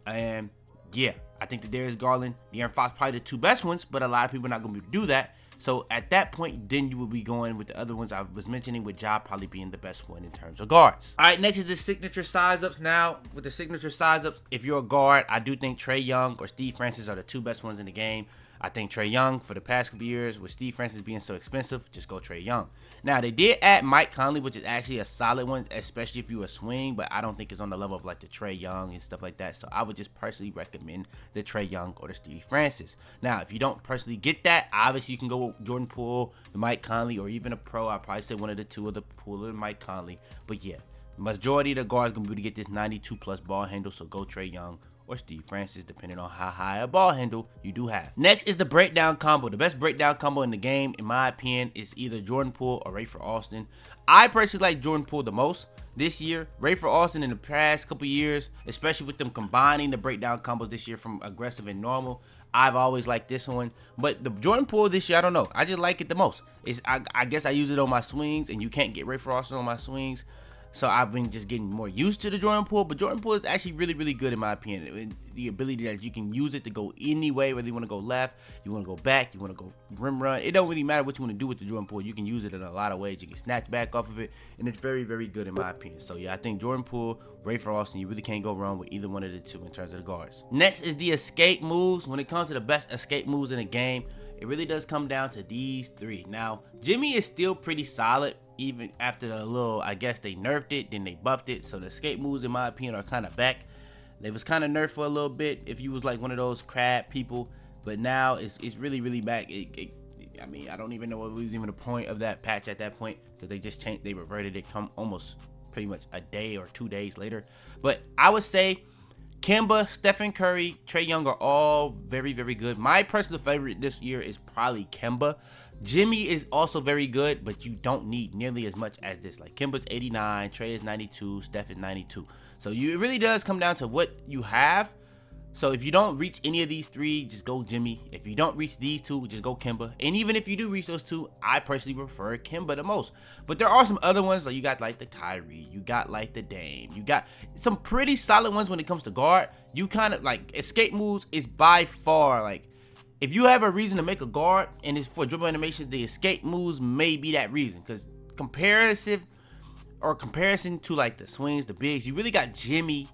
and yeah, I think that Darius Garland, De'Aaron Fox, probably the two best ones, but a lot of people are not going to be able to do that. So at that point, then you will be going with the other ones I was mentioning, with Ja probably being the best one in terms of guards. All right, next is the signature size ups. Now, with the signature size ups, if you're a guard, I do think Trae Young or Steve Francis are the two best ones in the game. I think Trae Young, for the past couple years, with Steve Francis being so expensive, just go Trae Young. Now, they did add Mike Conley, which is actually a solid one, especially if you a swing, but I don't think it's on the level of like the Trae Young and stuff like that. So I would just personally recommend the Trae Young or the Steve Francis. Now, if you don't personally get that, obviously you can go with Jordan Poole, the Mike Conley, or even a pro. I'd probably say one of the two of the Poole or the Mike Conley. But yeah, majority of the guards going to be able to get this 92 plus ball handle, so go Trae Young or Steve Francis, depending on how high a ball handle you do have. Next is the breakdown combo. The best breakdown combo in the game, in my opinion, is either Jordan Poole or Rafer Alston. I personally like Jordan Poole the most this year. Rafer Alston in the past couple years, especially with them combining the breakdown combos this year from aggressive and normal, I've always liked this one. But the Jordan Poole this year, I don't know. I just like it the most. I guess I use it on my swings, and you can't get Rafer Alston on my swings. So I've been just getting more used to the Jordan Poole, but Jordan Poole is actually really, really good in my opinion. The ability that you can use it to go any way, whether you want to go left, you want to go back, you want to go rim run. It don't really matter what you want to do with the Jordan Poole. You can use it in a lot of ways. You can snatch back off of it, and it's very, very good in my opinion. So yeah, I think Jordan Poole, Rafer Alston, you really can't go wrong with either one of the two in terms of the guards. Next is the escape moves. When it comes to the best escape moves in the game, it really does come down to these three. Now, Jimmy is still pretty solid, even after the little, I guess they nerfed it, then they buffed it. So the escape moves, in my opinion, are kind of back. They was kind of nerfed for a little bit if you was like one of those crab people, but now it's really, really back. I mean, I don't even know what was even the point of that patch at that point, because they just changed, they reverted it come almost pretty much a day or 2 days later. But I would say Kemba, Stephen Curry, Trae Young are all very, very good. My personal favorite this year is probably Kemba. Jimmy is also very good, but you don't need nearly as much as this. Like Kemba's 89, Trae is 92, Steph is 92. So it really does come down to what you have. So if you don't reach any of these three, just go Jimmy. If you don't reach these two, just go Kemba. And even if you do reach those two, I personally prefer Kemba the most. But there are some other ones, like you got like the Kyrie, you got like the Dame, you got some pretty solid ones when it comes to guard. You kind of like escape moves is by far like, if you have a reason to make a guard and it's for dribble animations, the escape moves may be that reason. Because comparison to like the swings, the bigs, you really got Jimmy,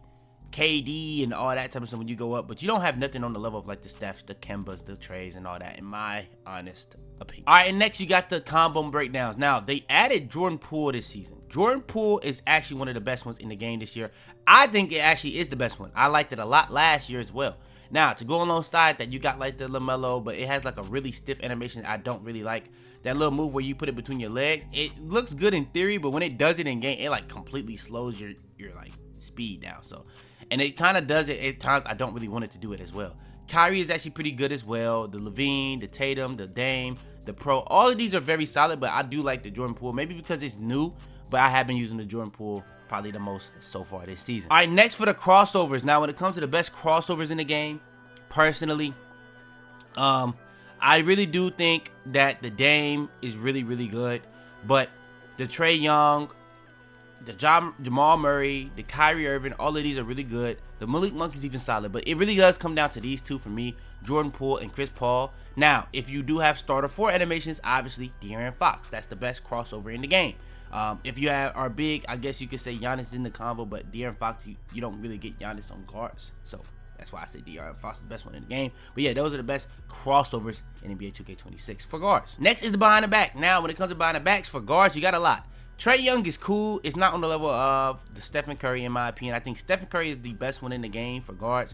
KD, and all that type of stuff when you go up, but you don't have nothing on the level of like the Stephs, the Kembas, the Trays, and all that, in my honest opinion. All right, and next you got the combo breakdowns. Now, they added Jordan Poole this season. Jordan Poole is actually one of the best ones in the game this year. I think it actually is the best one. I liked it a lot last year as well. Now, to go alongside that, you got like the LaMelo, but it has like a really stiff animation I don't really like. That little move where you put it between your legs, it looks good in theory, but when it does it in game, it like completely slows your like speed down. So, and it kind of does it at times. I don't really want it to do it as well. Kyrie is actually pretty good as well. The LaVine, the Tatum, the Dame, the Pro, all of these are very solid, but I do like the Jordan Poole, maybe because it's new, but I have been using the Jordan Poole probably the most so far this season. All right, next for the crossovers. Now, when it comes to the best crossovers in the game, personally, I really do think that the Dame is really, really good, but the Trae Young, the Jamal Murray, the Kyrie Irving, all of these are really good. The Malik Monk is even solid, but it really does come down to these two for me, Jordan Poole and Chris Paul. Now, if you do have starter 4 animations, obviously De'Aaron Fox. That's the best crossover in the game. If you are big, I guess you could say Giannis in the combo, but De'Aaron Fox, you don't really get Giannis on guards. So that's why I say De'Aaron Fox is the best one in the game. But yeah, those are the best crossovers in NBA 2K26 for guards. Next is the behind the back. Now, when it comes to behind the backs for guards, you got a lot. Trae Young is cool. It's not on the level of the Stephen Curry, in my opinion. I think Stephen Curry is the best one in the game for guards.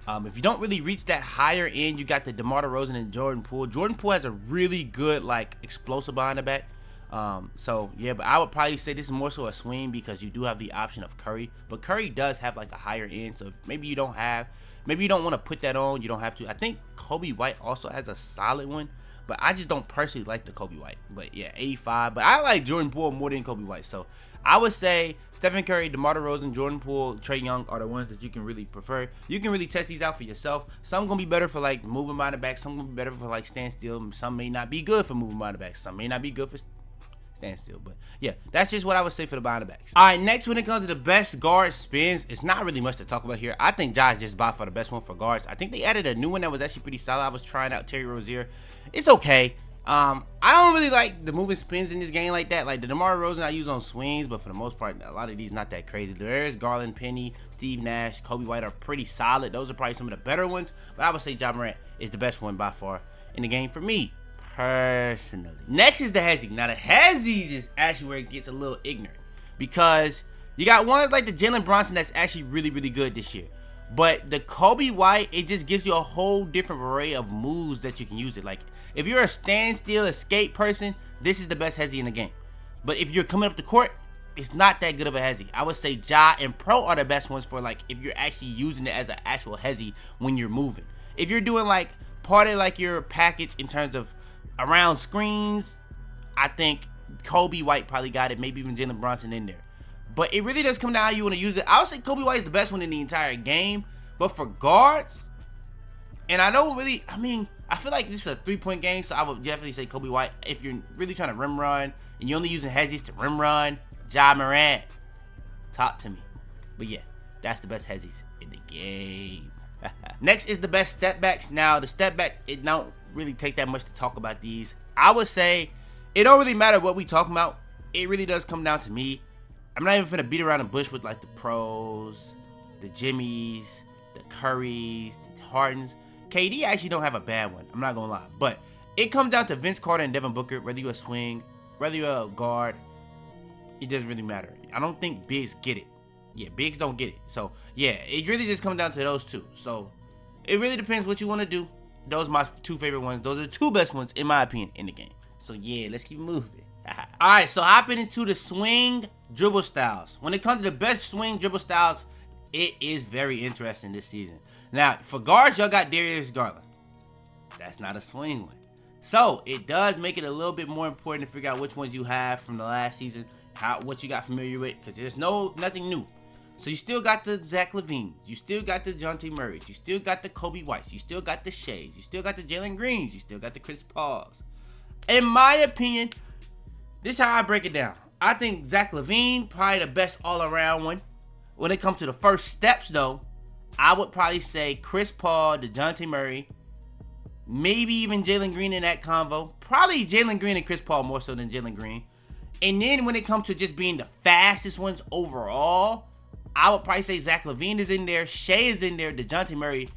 If you don't really reach that higher end, you got the DeMar DeRozan and Jordan Poole. Jordan Poole has a really good, like, explosive behind the back. So, yeah, but I would probably say this is more so a swing because you do have the option of Curry. But Curry does have, like, a higher end. So, if maybe you don't want to put that on, you don't have to. I think Kobe White also has a solid one. But I just don't personally like the Kobe White. But yeah, 85. But I like Jordan Poole more than Kobe White. So I would say Stephen Curry, DeMar DeRozan, Jordan Poole, Trae Young are the ones that you can really prefer. You can really test these out for yourself. Some going to be better for like moving behind the back. Some going to be better for like standstill. Some may not be good for moving behind the back. Some may not be good for standstill. But yeah, that's just what I would say for the behind the backs. All right, next when it comes to the best guard spins, it's not really much to talk about here. I think Ja is just by far the best one for guards. I think they added a new one that was actually pretty solid. I was trying out Terry Rozier. It's okay. I don't really like the moving spins in this game like that. Like the DeMar DeRozan I use on swings, but for the most part, a lot of these not that crazy. There's Garland, Penny, Steve Nash, Kobe White are pretty solid. Those are probably some of the better ones, but I would say Ja Morant is the best one by far in the game for me, personally. Next is the Hezzy. Now the Hezzies is actually where it gets a little ignorant because you got ones like the Jalen Brunson that's actually really, really good this year. But the Kobe White, it just gives you a whole different array of moves that you can use it. Like, if you're a standstill escape person, this is the best Hezzy in the game. But if you're coming up the court, it's not that good of a Hezzy. I would say Ja and Pro are the best ones for, like, if you're actually using it as an actual Hezzy when you're moving. If you're doing, like, part of, like, your package in terms of around screens, I think Kobe White probably got it. Maybe even Jalen Brunson in there. But it really does come down how you want to use it. I would say Kobe White is the best one in the entire game. But for guards, and I don't really, I feel like this is a 3-point game, so I would definitely say Kobe White. If you're really trying to rim run, and you're only using Hezzies to rim run, Ja Morant, talk to me. But yeah, that's the best Hezzies in the game. Next is the best step backs. Now, the step back, it don't really take that much to talk about these. I would say it don't really matter what we talking about. It really does come down to me. I'm not even finna beat around the bush with like the Pros, the Jimmys, the Currys, the Hardens. KD actually don't have a bad one. I'm not gonna lie. But it comes down to Vince Carter and Devin Booker. Whether you're a swing, whether you're a guard, it doesn't really matter. I don't think bigs get it. Yeah, bigs don't get it. So yeah, it really just comes down to those two. So it really depends what you want to do. Those are my two favorite ones. Those are the two best ones in my opinion in the game. So yeah, let's keep moving. Alright, so hopping into the swing dribble styles. When it comes to the best swing dribble styles, it is very interesting this season. Now, for guards, y'all got Darius Garland. That's not a swing one. So, it does make it a little bit more important to figure out which ones you have from the last season, what you got familiar with, because there's nothing new. So, you still got the Zach LaVine. You still got the DeJounte Murrays. You still got the Kobe Whites. You still got the Shays. You still got the Jalen Greens. You still got the Chris Pauls. In my opinion, this is how I break it down. I think Zach LaVine, probably the best all-around one. When it comes to the first steps, though, I would probably say Chris Paul, DeJounte Murray, maybe even Jalen Green in that convo. Probably Jalen Green and Chris Paul more so than Jalen Green. And then when it comes to just being the fastest ones overall, I would probably say Zach LaVine is in there, Shea is in there, DeJounte Murray.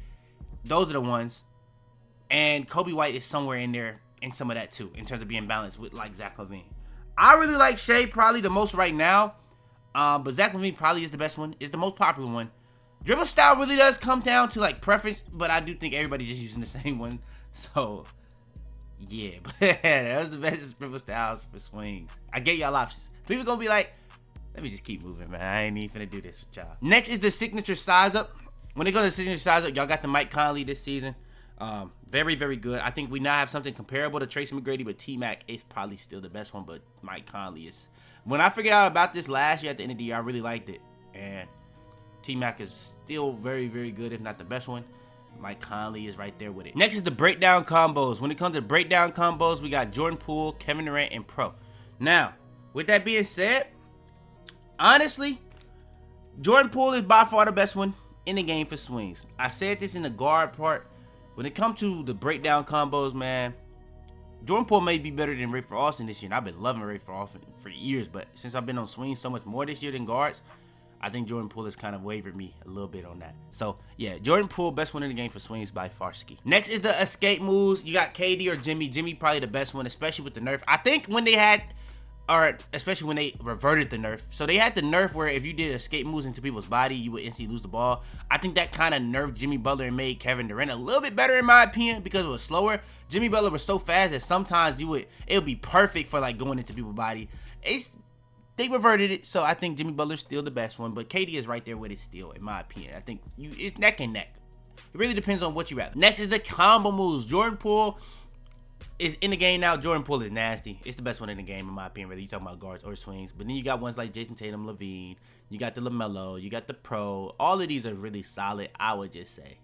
Those are the ones. And Kobe White is somewhere in there in some of that too, in terms of being balanced with like Zach LaVine. I really like Shea probably the most right now. But Zach LaVine probably is the best one, is the most popular one. Dribble style really does come down to like preference, but I do think everybody's just using the same one. So, yeah, but that was the best dribble styles for swings. I gave y'all options. People gonna be like, let me just keep moving, man. I ain't even finna do this with y'all. Next is the signature size up. When it goes to signature size up, y'all got the Mike Conley this season. Very, very good. I think we now have something comparable to Tracy McGrady, but T-Mac is probably still the best one, but Mike Conley is. When I figured out about this last year at the end of the year, I really liked it. And T-Mac is still very, very good, if not the best one. Mike Conley is right there with it. Next is the breakdown combos. When it comes to breakdown combos, we got Jordan Poole, Kevin Durant, and Pro. Now, with that being said, honestly, Jordan Poole is by far the best one in the game for swings. I said this in the guard part. When it comes to the breakdown combos, man, Jordan Poole may be better than Rafer Alston this year. And I've been loving Rafer Alston for years, but since I've been on swings so much more this year than guards, I think Jordan Poole has kind of wavered me a little bit on that. So, yeah, Jordan Poole, best one in the game for swings by far. Ski. Next is the escape moves. You got KD or Jimmy. Jimmy probably the best one, especially with the nerf. I think when they had or especially when they reverted the nerf. So they had the nerf where if you did escape moves into people's body, you would instantly lose the ball. I think that kind of nerfed Jimmy Butler and made Kevin Durant a little bit better in my opinion because it was slower. Jimmy Butler was so fast that sometimes it would be perfect for like going into people's body. They reverted it, so I think Jimmy Butler's still the best one, but KD is right there with it still, in my opinion. I think it's neck and neck. It really depends on what you rather. Next is the combo moves. Jordan Poole is in the game now. Jordan Poole is nasty. It's the best one in the game, in my opinion, whether you talking about guards or swings. But then you got ones like Jason Tatum, Levine. You got the LaMelo. You got the Pro. All of these are really solid, I would just say.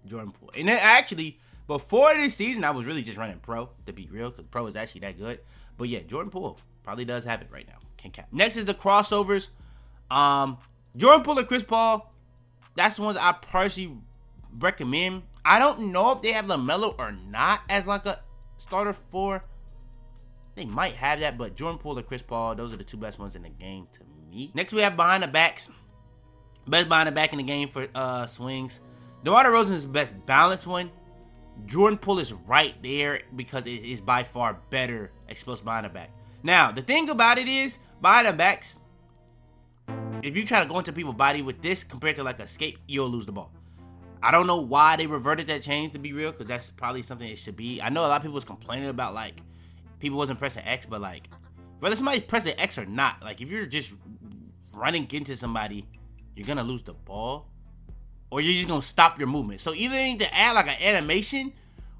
Jordan Poole. And then actually, before this season, I was really just running Pro, to be real, because Pro is actually that good. But yeah, Jordan Poole probably does have it right now. Can't cap. Next is the crossovers. Jordan Poole and Chris Paul. That's the ones I personally recommend. I don't know if they have LaMelo or not as like a starter for. They might have that, but Jordan Poole or Chris Paul, those are the two best ones in the game to me. Next we have behind the backs. Best behind the back in the game for swings. DeMar DeRozan is the best balanced one. Jordan Poole is right there because it is by far better explosive behind the back. Now, the thing about it is, behind the backs, if you try to go into people's body with this compared to like escape, you'll lose the ball. I don't know why they reverted that change, to be real, because that's probably something it should be. I know a lot of people was complaining about like people wasn't pressing X, but like whether somebody's pressing X or not, like if you're just running into somebody, you're gonna lose the ball, or you're just gonna stop your movement. So either you need to add like an animation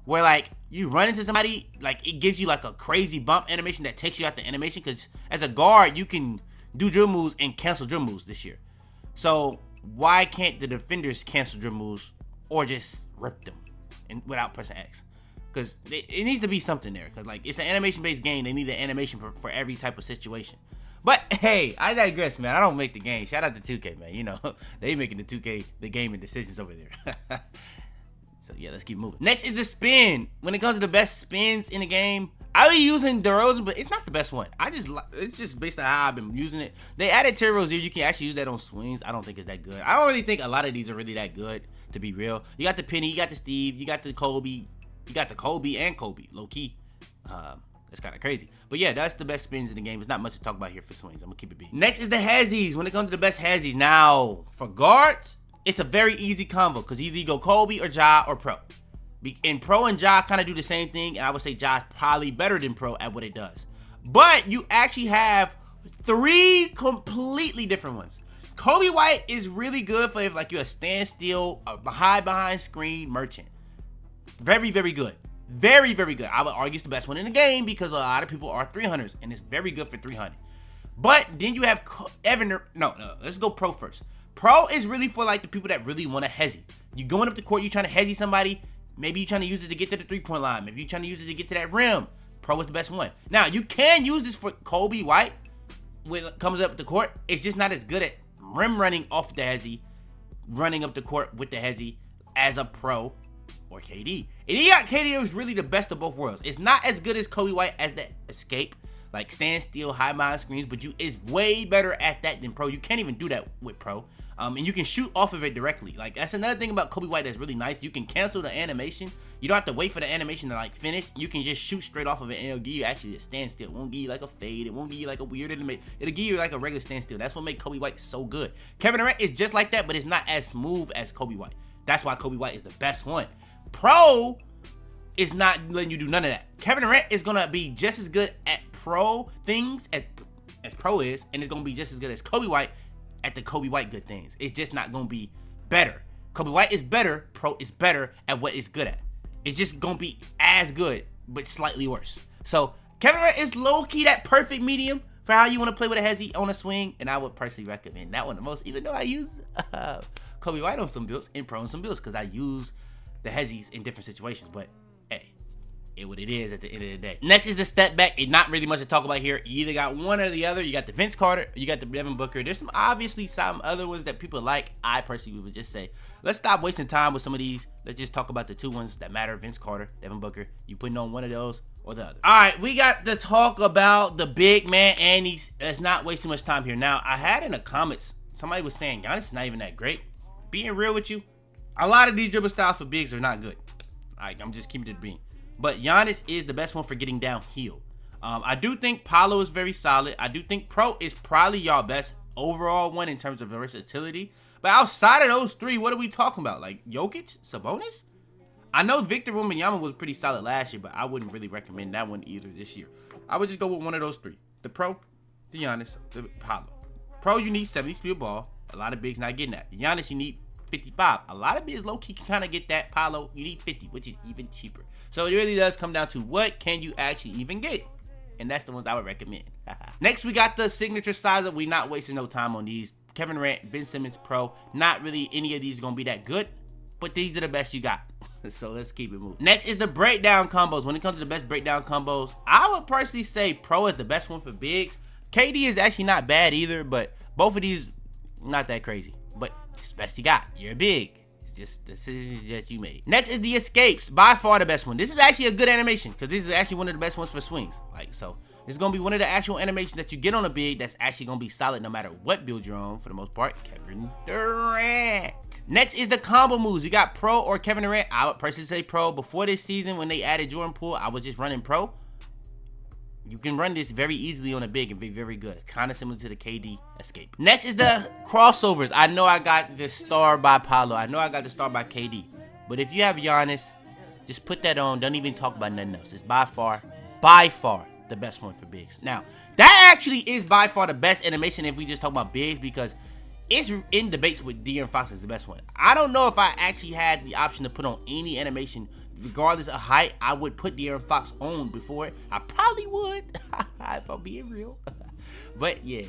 where like you run into somebody, like it gives you like a crazy bump animation that takes you out the animation, because as a guard you can do drill moves and cancel drill moves this year. So why can't the defenders cancel drill moves or just rip them and without pressing X? Because it needs to be something there, because like it's an animation based game. They need an animation for every type of situation. But hey, I digress, man. I don't make the game. Shout out to 2K, man. You know, they making the 2K the game and decisions over there. So yeah, let's keep moving. Next is the spin. When it comes to the best spins in the game, I be using DeRozan, but it's not the best one. It's just based on how I've been using it. They added Terry Rozier. You can actually use that on swings. I don't think it's that good. I don't really think a lot of these are really that good, to be real. You got the Penny, you got the Steve, you got the Kobe, you got the Kobe and Kobe, low key. That's kind of crazy. But yeah, that's the best spins in the game. There's not much to talk about here for swings. I'm gonna keep it beat. Next is the hezzies. When it comes to the best hezzies, now for guards, it's a very easy combo because either you go Kobe or Ja or Pro. And Pro and Ja kind of do the same thing, and I would say Ja's probably better than Pro at what it does. But you actually have three completely different ones. Kobe White is really good for if like you're a standstill, a behind screen merchant. Very, very good. Very, very good. I would argue it's the best one in the game because a lot of people are 300s, and it's very good for 300. But then you have let's go Pro first. Pro is really for like the people that really want to hezzy. You going up the court, you trying to hezzy somebody. Maybe you're trying to use it to get to the 3-point line. Maybe you're trying to use it to get to that rim. Pro is the best one. Now, you can use this for Kobe White when it comes up the court. It's just not as good at rim running off the hezzy, running up the court with the hezzy as a Pro or KD. And you got KD who's really the best of both worlds. It's not as good as Kobe White as that escape, like standstill, high mind screens, but it's way better at that than Pro. You can't even do that with Pro. And you can shoot off of it directly. Like, that's another thing about Kobe White that's really nice. You can cancel the animation. You don't have to wait for the animation to like finish. You can just shoot straight off of it, and it'll give you actually a standstill. It won't give you like a fade. It won't give you like a weird animation. It'll give you like a regular standstill. That's what makes Kobe White so good. Kevin Durant is just like that, but it's not as smooth as Kobe White. That's why Kobe White is the best one. Pro is not letting you do none of that. Kevin Durant is gonna be just as good at Pro things as Pro is, and it's gonna be just as good as Kobe White at the Kobe White good things. It's just not gonna be better. Kobe White is better. Pro is better at what it's good at. It's just gonna be as good, but slightly worse. So Kevin Durant is low-key that perfect medium for how you want to play with a hezzy on a swing, and I would personally recommend that one the most, even though I use Kobe White on some builds and Pro on some builds, because I use the hezzies in different situations. But hey, what it is at the end of the day. Next is the step back. It's not really much to talk about here. You either got one or the other. You got the Vince Carter, or you got the Devin Booker. There's some other ones that people like. I personally would just say, let's stop wasting time with some of these. Let's just talk about the two ones that matter: Vince Carter, Devin Booker. You putting on one of those or the other. All right, we got to talk about the big man, and let's not waste too much time here. Now, I had in the comments, somebody was saying Giannis is not even that great. Being real with you, a lot of these dribble styles for bigs are not good. I'm just keeping it being. But Giannis is the best one for getting downhill. I do think Paolo is very solid. I do think Pro is probably y'all best overall one in terms of versatility. But outside of those three, what are we talking about? Like Jokic, Sabonis? I know Victor Wembanyama was pretty solid last year, but I wouldn't really recommend that one either this year. I would just go with one of those three. The Pro, the Giannis, the Paolo. Pro, you need 70 speed ball. A lot of bigs not getting that. Giannis, you need 55. A lot of bigs low-key can kind of get that. Paolo, you need 50, which is even cheaper. So it really does come down to what can you actually even get. And that's the ones I would recommend. Next, we got the signature size. We not wasting no time on these. Kevin Durant, Ben Simmons, Pro. Not really any of these going to be that good, but these are the best you got. So let's keep it moving. Next is the breakdown combos. When it comes to the best breakdown combos, I would personally say Pro is the best one for bigs. KD is actually not bad either, but both of these, not that crazy. But it's the best you got. You're big. It's just the decisions that you made. Next is the escapes. By far the best one. This is actually a good animation because this is actually one of the best ones for swings. Like, so it's going to be one of the actual animations that you get on a big that's actually going to be solid no matter what build you're on for the most part. Kevin Durant. Next is the combo moves. You got Pro or Kevin Durant. I would personally say Pro. Before this season when they added Jordan Poole, I was just running Pro. You can run this very easily on a big and be very good. Kind of similar to the KD escape. Next is the crossovers. I know I got this star by Paolo. I know I got the star by KD. But if you have Giannis, just put that on. Don't even talk about nothing else. It's by far the best one for bigs. Now, that actually is by far the best animation if we just talk about bigs because it's in debates with De'Aaron Fox as the best one. I don't know if I actually had the option to put on any animation regardless of height. I would put De'Aaron Fox on before it. I probably would if I'm being real. But yeah,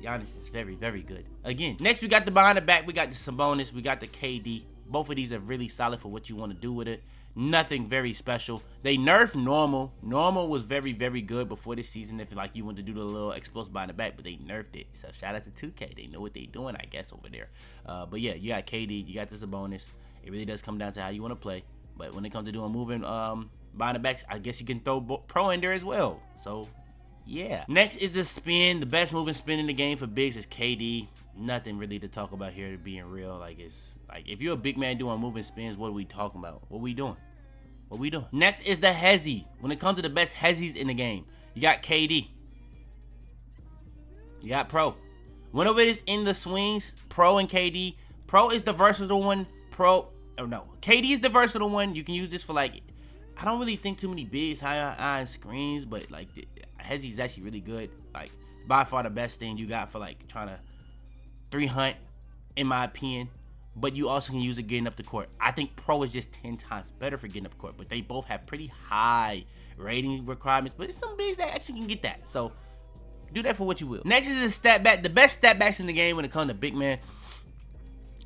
Giannis is very, very good. Again, next we got the behind the back. We got the Sabonis. We got the KD. Both of these are really solid for what you want to do with it. Nothing very special. They nerfed normal. Normal was very, very good before this season if like you want to do the little explosive behind the back, but they nerfed it. So shout out to 2K. They know what they doing, I guess, over there. But yeah, you got KD, you got the Sabonis. It really does come down to how you want to play. But when it comes to doing moving behind the backs, I guess you can throw Pro in there as well. So yeah. Next is the spin. The best moving spin in the game for bigs is KD. Nothing really to talk about here, to being real. Like, it's like if you're a big man doing moving spins, what are we talking about? What we doing? What we doing? Next is the hezzy. When it comes to the best hezzies in the game, you got KD. You got Pro. Whenever it is in the swings, Pro and KD. Pro is the versatile one. KD is the versatile one. You can use this for like, I don't really think too many bigs, high screens, but like the hezzy is actually really good. Like by far the best thing you got for like trying to 3-hunt, in my opinion. But you also can use it getting up the court. I think Pro is just 10 times better for getting up the court, but they both have pretty high rating requirements. But there's some bigs that actually can get that. So do that for what you will. Next is a stat back. The best stat backs in the game when it comes to big man.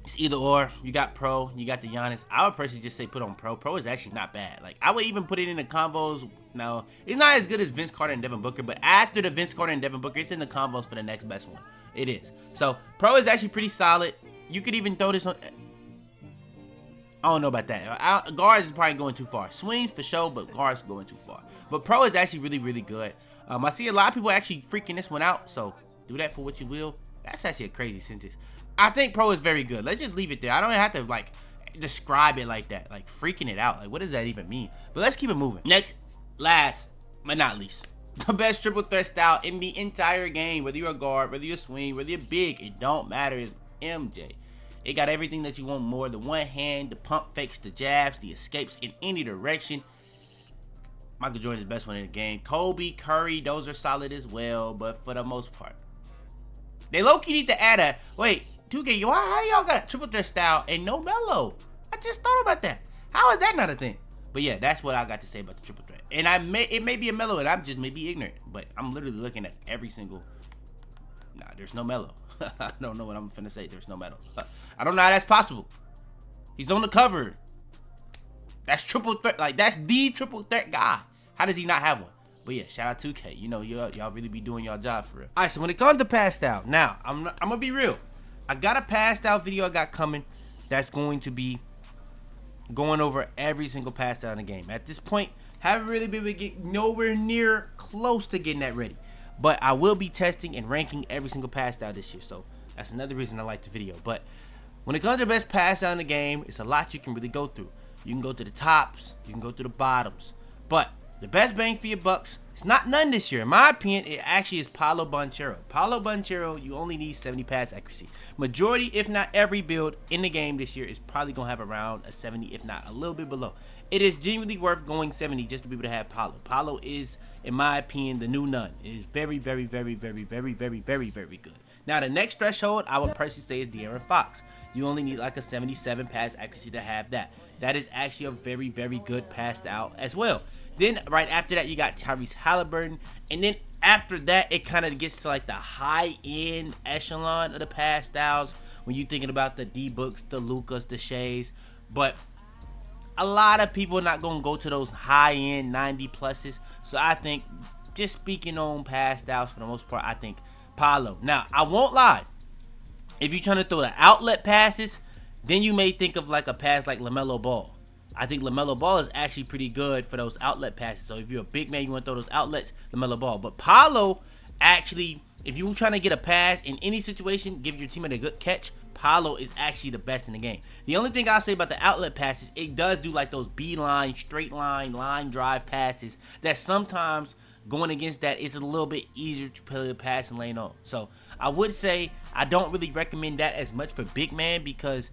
It's either or. You got Pro, you got the Giannis. I would personally just say put on Pro. Pro is actually not bad. Like I would even put it in the combos. Now, it's not as good as Vince Carter and Devin Booker, but after the Vince Carter and Devin Booker, it's in the combos for the next best one. It is. So Pro is actually pretty solid. You could even throw this on. I don't know about that. Guards is probably going too far. Swings for sure, but guards going too far. But Pro is actually really, really good. I see a lot of people actually freaking this one out. So do that for what you will. That's actually a crazy sentence. I think Pro is very good. Let's just leave it there. I don't have to like describe it like that. Like freaking it out. Like what does that even mean? But let's keep it moving. Next, last but not least, the best triple threat style in the entire game. Whether you're a guard, whether you're a swing, whether you're big, it don't matter. It's MJ. It got everything that you want more. The one hand, the pump fakes, the jabs, the escapes in any direction. Michael Jordan is the best one in the game. Kobe, Curry, those are solid as well, but for the most part. They low-key need to add a, wait, 2K, how y'all got triple threat style and no Melo? I just thought about that. How is that not a thing? But yeah, that's what I got to say about the triple threat. And it may be a Melo and I'm just maybe ignorant, but I'm literally looking at every single, nah, there's no Melo. I don't know what I'm finna say. There's no Melo. I don't know how that's possible. He's on the cover. That's triple threat. Like, that's the triple threat guy. How does he not have one? But yeah, shout out 2K. You know, y'all really be doing y'all job for real. All right, so when it comes to passed out, now, I'm going to be real. I got a passed out video I got coming that's going to be going over every single passed out in the game. At this point, haven't really been able to get nowhere near close to getting that ready. But I will be testing and ranking every single pass out this year. So that's another reason I like the video. But when it comes to the best pass out in the game, it's a lot you can really go through. You can go to the tops. You can go to the bottoms. But the best bang for your bucks, It's not none this year. In my opinion, it actually is Paolo Banchero. Paolo Banchero, you only need 70 pass accuracy. Majority, if not every build in the game this year is probably going to have around a 70, if not a little bit below. It is genuinely worth going 70 just to be able to have Paolo. Paolo is, in my opinion, the new none. It is very, very, very, very, very, very, very, very good. Now, the next threshold, I would personally say is De'Aaron Fox. You only need like a 77 pass accuracy to have that. That is actually a very, very good passed out as well. Then, right after that, you got Tyrese Halliburton. And then after that, it kind of gets to like the high-end echelon of the passed outs when you're thinking about the D-Books, the Lukas, the Shays. But a lot of people are not going to go to those high-end 90 pluses. So I think, just speaking on passed outs for the most part, I think Paolo. Now, I won't lie. If you're trying to throw the outlet passes, then you may think of like a pass like LaMelo Ball. I think LaMelo Ball is actually pretty good for those outlet passes. So if you're a big man, you want to throw those outlets, LaMelo Ball. But Paolo, actually, if you're trying to get a pass in any situation, give your teammate a good catch, Paolo is actually the best in the game. The only thing I'll say about the outlet passes, it does do like those beeline, straight line, line drive passes that sometimes going against that is a little bit easier to play the pass and lane on. So I would say I don't really recommend that as much for big man because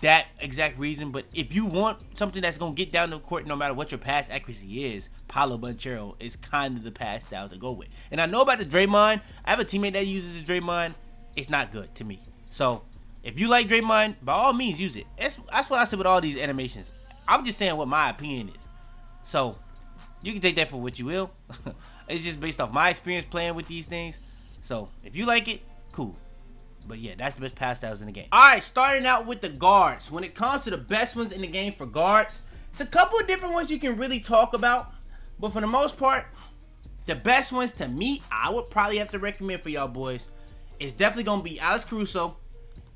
that exact reason. But if you want something that's going to get down the court no matter what your pass accuracy is, Paolo Banchero is kind of the pass style to go with. And I know about the Draymond. I have a teammate that uses the Draymond. It's not good to me. So if you like Draymond, by all means use it. That's what I said with all these animations. I'm just saying what my opinion is. So you can take that for what you will. It's just based off my experience playing with these things. So if you like it, cool. But yeah, that's the best pass styles in the game. Alright, starting out with the guards. When it comes to the best ones in the game for guards, it's a couple of different ones you can really talk about. But for the most part, the best ones to me, I would probably have to recommend for y'all boys, is definitely going to be Alex Caruso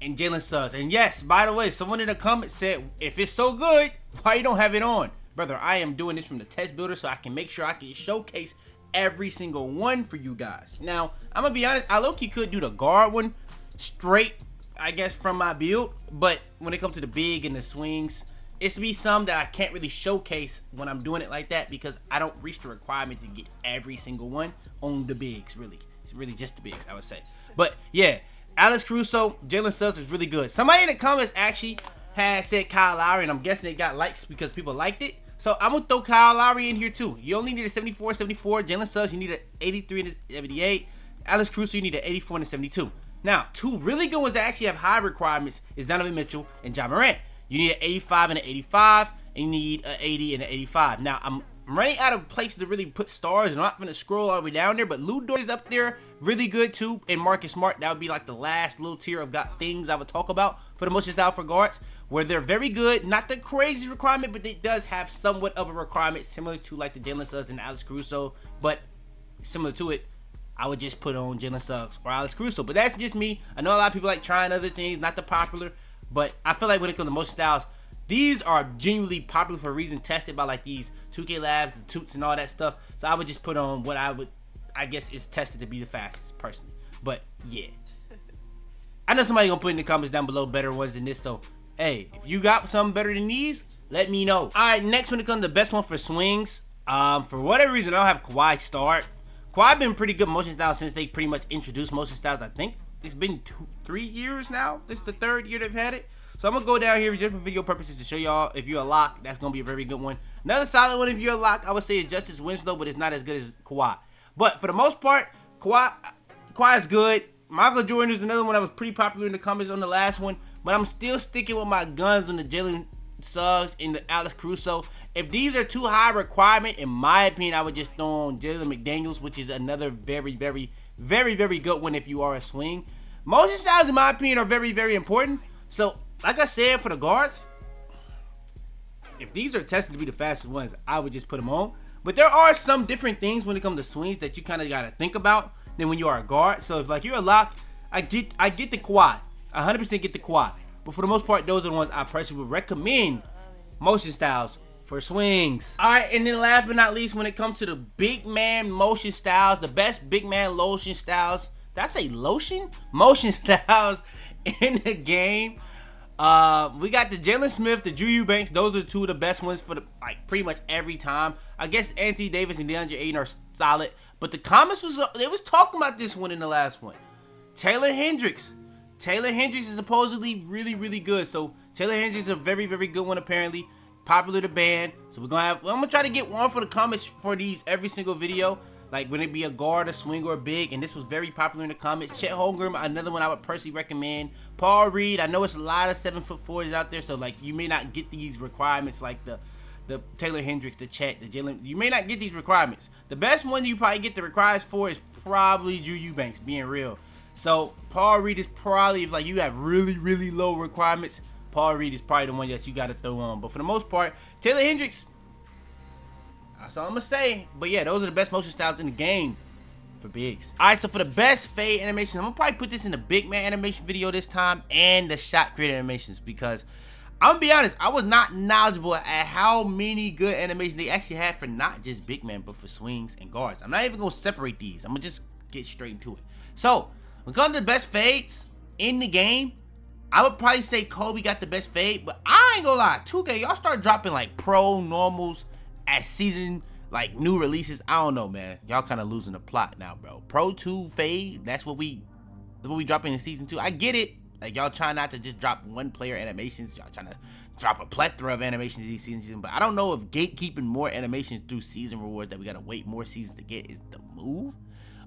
and Jalen Suggs. And yes, by the way, someone in the comments said, if it's so good, why you don't have it on? Brother, I am doing this from the test builder so I can make sure I can showcase every single one for you guys. Now, I'm going to be honest, I low-key could do the guard one straight, I guess, from my build. But when it comes to the big and the swings, it's be some that I can't really showcase when I'm doing it like that because I don't reach the requirement to get every single one on the bigs, really. It's really just the bigs, I would say. But yeah, Alex Caruso, Jalen Suggs is really good. Somebody in the comments actually has said Kyle Lowry, and I'm guessing it got likes because people liked it. So I'm going to throw Kyle Lowry in here too. You only need a 74, 74. Jalen Suggs, you need an 83 and a 78. Alex Caruso, you need an 84 and a 72. Now, two really good ones that actually have high requirements is Donovan Mitchell and Ja Morant. You need an 85 and an 85, and you need an 80 and an 85. Now, I'm running out of places to really put stars, and I'm not going to scroll all the way down there, but Lou Dort is up there, really good too, and Marcus Smart, that would be like the last little tier of things I would talk about for the motion style for guards, where they're very good, not the crazy requirement, but it does have somewhat of a requirement similar to like the Jalen Suggs and Alex Caruso, but similar to it, I would just put on Jalen Suggs or Alex Caruso. But that's just me. I know a lot of people like trying other things, not the popular. But I feel like when it comes to motion styles, these are genuinely popular for a reason, tested by like these 2K Labs, the Toots and all that stuff. So I would just put on what I guess is tested to be the fastest personally. But yeah. I know somebody gonna put in the comments down below better ones than this. So hey, if you got something better than these, let me know. Alright, next when it comes to the best one for swings. For whatever reason, I don't have Kawhi start. Kawhi been pretty good motion styles since they pretty much introduced motion styles. I think it's been 3 years now. This is the 3rd year they've had it. So I'm gonna go down here just for video purposes to show y'all if you're a lock, that's gonna be a very good one. Another solid one if you're a lock, I would say is Justice Winslow, but it's not as good as Kawhi. But for the most part, Kawhi is good. Michael Jordan is another one that was pretty popular in the comments on the last one, but I'm still sticking with my guns on the Jalen Suggs and the Alex Caruso. If these are too high requirement, in my opinion, I would just throw on Jalen McDaniels, which is another very, very, very, very good one if you are a swing. Motion styles, in my opinion, are very, very important. So, like I said, for the guards, if these are tested to be the fastest ones, I would just put them on. But there are some different things when it comes to swings that you kind of got to think about than when you are a guard. So, if like you're a lock, I get the quad. 100% get the quad. But for the most part, those are the ones I personally would recommend motion styles for swings. Alright, and then last but not least, when it comes to the big man motion styles, the best big man lotion styles, did I say lotion? Motion styles in the game. We got the Jalen Smith, the Drew Eubanks. Those are two of the best ones for the pretty much every time. I guess Anthony Davis and DeAndre Ayton are solid, but the comments they was talking about this one in the last one. Taylor Hendricks. Taylor Hendricks is supposedly really good. So Taylor Hendricks is a very good one apparently. Popular to ban. So I'm gonna try to get one for the comments for these every single video. Like when it be a guard, a swing, or a big, and this was very popular in the comments. Chet Holmgren, another one I would personally recommend. Paul Reed, I know it's a lot of 7'4" out there, so like you may not get these requirements like the Taylor Hendricks, the Chet, the Jalen. You may not get these requirements. The best one you probably get the requirements for is probably Drew Eubanks, being real. So Paul Reed is probably, if like you have really low requirements, Paul Reed is probably the one that you got to throw on. But for the most part, Taylor Hendricks, that's all I'm gonna say. But yeah, those are the best motion styles in the game for bigs. All right, so for the best fade animations, I'm gonna probably put this in the big man animation video this time and the shot creator animations, because I'm gonna be honest, I was not knowledgeable at how many good animations they actually had for not just big man, but for swings and guards. I'm not even gonna separate these. I'm gonna just get straight into it. So when it comes to the best fades in the game, I would probably say Kobe got the best fade, but I ain't gonna lie, 2K, y'all start dropping like pro normals as season, like new releases. I don't know, man. Y'all kind of losing the plot now, bro. Pro 2 fade, that's what we dropping in season 2. I get it. Like y'all trying not to just drop one player animations. Y'all trying to drop a plethora of animations these season. But I don't know if gatekeeping more animations through season rewards that we gotta wait more seasons to get is the move.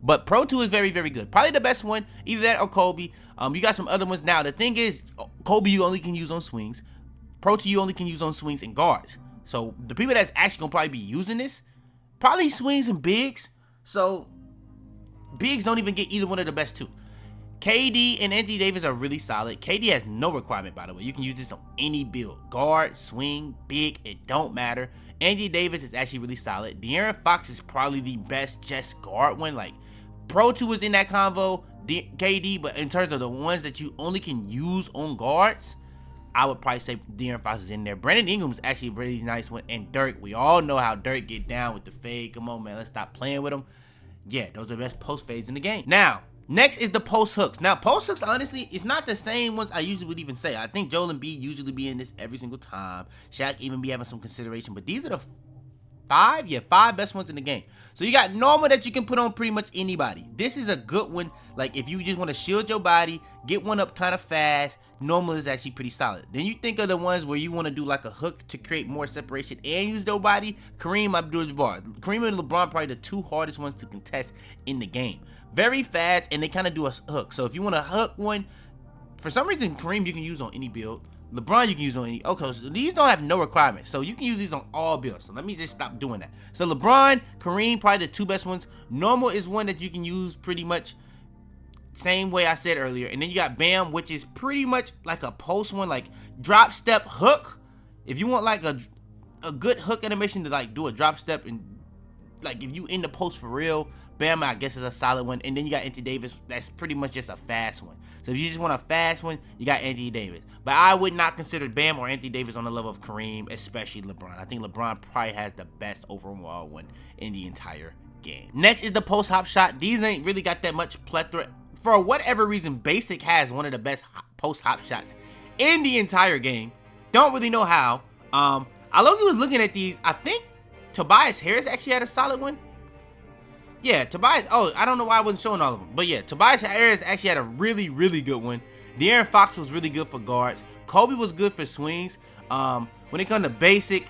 But Pro 2 is very good. Probably the best one, either that or Kobe. You got some other ones now. The thing is, Kobe you only can use on swings. Pro 2 you only can use on swings and guards. So the people that's actually gonna probably be using this, probably swings and bigs. So bigs don't even get either one of the best two. KD and Anthony Davis are really solid. KD has no requirement, by the way. You can use this on any build. Guard, swing, big, it don't matter. Anthony Davis is actually really solid. De'Aaron Fox is probably the best just guard one. Like Pro 2 is in that convo, KD, but in terms of the ones that you only can use on guards, I would probably say De'Aaron Fox is in there. Brandon Ingram's actually a really nice one. And Dirk, we all know how Dirk get down with the fade. Come on, man, let's stop playing with him. Yeah, those are the best post fades in the game. Now, next is the post hooks. Now, post hooks, honestly, it's not the same ones I usually would even say. I think Joel Embiid usually be in this every single time. Shaq even be having some consideration. But these are the five best ones in the game. So you got normal that you can put on pretty much anybody. This is a good one. Like if you just want to shield your body, get one up kind of fast, normal is actually pretty solid. Then you think of the ones where you want to do like a hook to create more separation and use their body. Kareem Abdul-Jabbar. Kareem and LeBron probably the two hardest ones to contest in the game. Very fast, and they kind of do a hook. So if you want to hook one, for some reason Kareem you can use on any build. LeBron you can use on any. Okay, so these don't have no requirements, so you can use these on all builds. So let me just stop doing that. So LeBron, Kareem, probably the two best ones. Normal is one that you can use pretty much same way I said earlier. And then you got Bam, which is pretty much like a post one, like drop step hook. If you want like a good hook animation to like do a drop step and like if you in the post for real, Bam I guess is a solid one. And then you got Anthony Davis, that's pretty much just a fast one. So if you just want a fast one, you got Anthony Davis. But I would not consider Bam or Anthony Davis on the level of Kareem, especially LeBron. I think LeBron probably has the best overall one in the entire game. Next is the post hop shot. These ain't really got that much plethora. For whatever reason, Basic has one of the best post hop shots in the entire game. Don't really know how. I was looking at these. I think Tobias Harris actually had a solid one. Yeah, Tobias. Oh, I don't know why I wasn't showing all of them. But yeah, Tobias Harris actually had a really good one. De'Aaron Fox was really good for guards. Kobe was good for swings. When it comes to Basic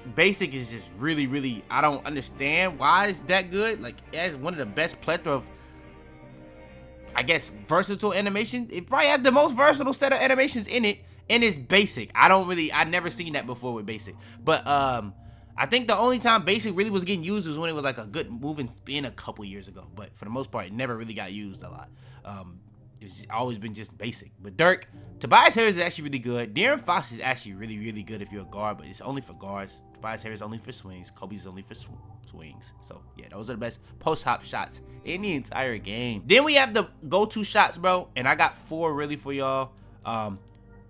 is just really, I don't understand why it's that good. Like, it has one of the best plethora of, I guess, versatile animation. It probably has the most versatile set of animations in it, and it's Basic. I've never seen that before with Basic. But I think the only time Basic really was getting used was when it was like a good move and spin a couple years ago. But for the most part, it never really got used a lot. It's always been just Basic. But Dirk, Tobias Harris is actually really good. De'Aaron Fox is actually really good if you're a guard, but it's only for guards. Tobias Harris is only for swings. Kobe's only for swings. So yeah, those are the best post hop shots in the entire game. Then we have the go-to shots, bro, and I got 4 really for y'all.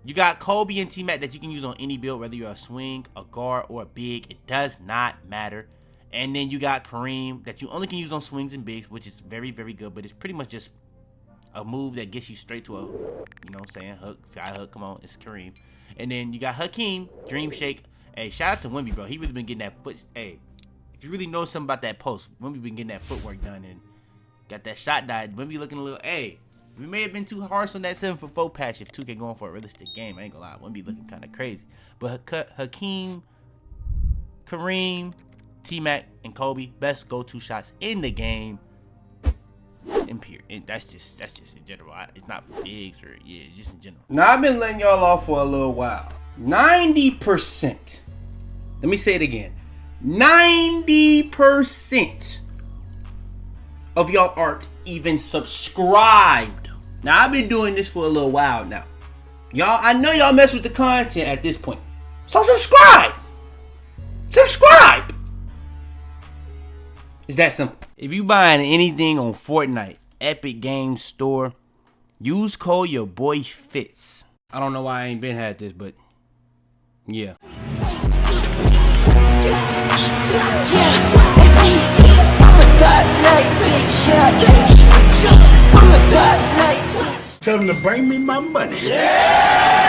You got Kobe and T-Mac that you can use on any build, whether you're a swing, a guard, or a big. It does not matter. And then you got Kareem that you only can use on swings and bigs, which is very good, but it's pretty much just a move that gets you straight to a, you know what I'm saying, hook, sky hook, come on, it's Kareem. And then you got Hakeem, Dream Shake. Hey, shout out to Wemby, bro. He really been getting that foot, hey, if you really know something about that post, Wemby been getting that footwork done and got that shot died. Wemby looking a little, hey, we may have been too harsh on that 7-for-4 patch if 2K going for a realistic game. I ain't gonna lie, Wemby looking kind of crazy. But Hakeem, Kareem, T-Mac, and Kobe, best go-to shots in the game. And that's just in general. It's not for bigs or it's just in general. Now I've been letting y'all off for a little while. 90%. Let me say it again. 90% of y'all aren't even subscribed. Now I've been doing this for a little while now. Y'all, I know y'all mess with the content at this point. So subscribe. Subscribe. It's that simple. If you buying anything on Fortnite, Epic Games Store, use code YaboiFitz. I don't know why I ain't been had this, but yeah. Tell them to bring me my money. Yeah!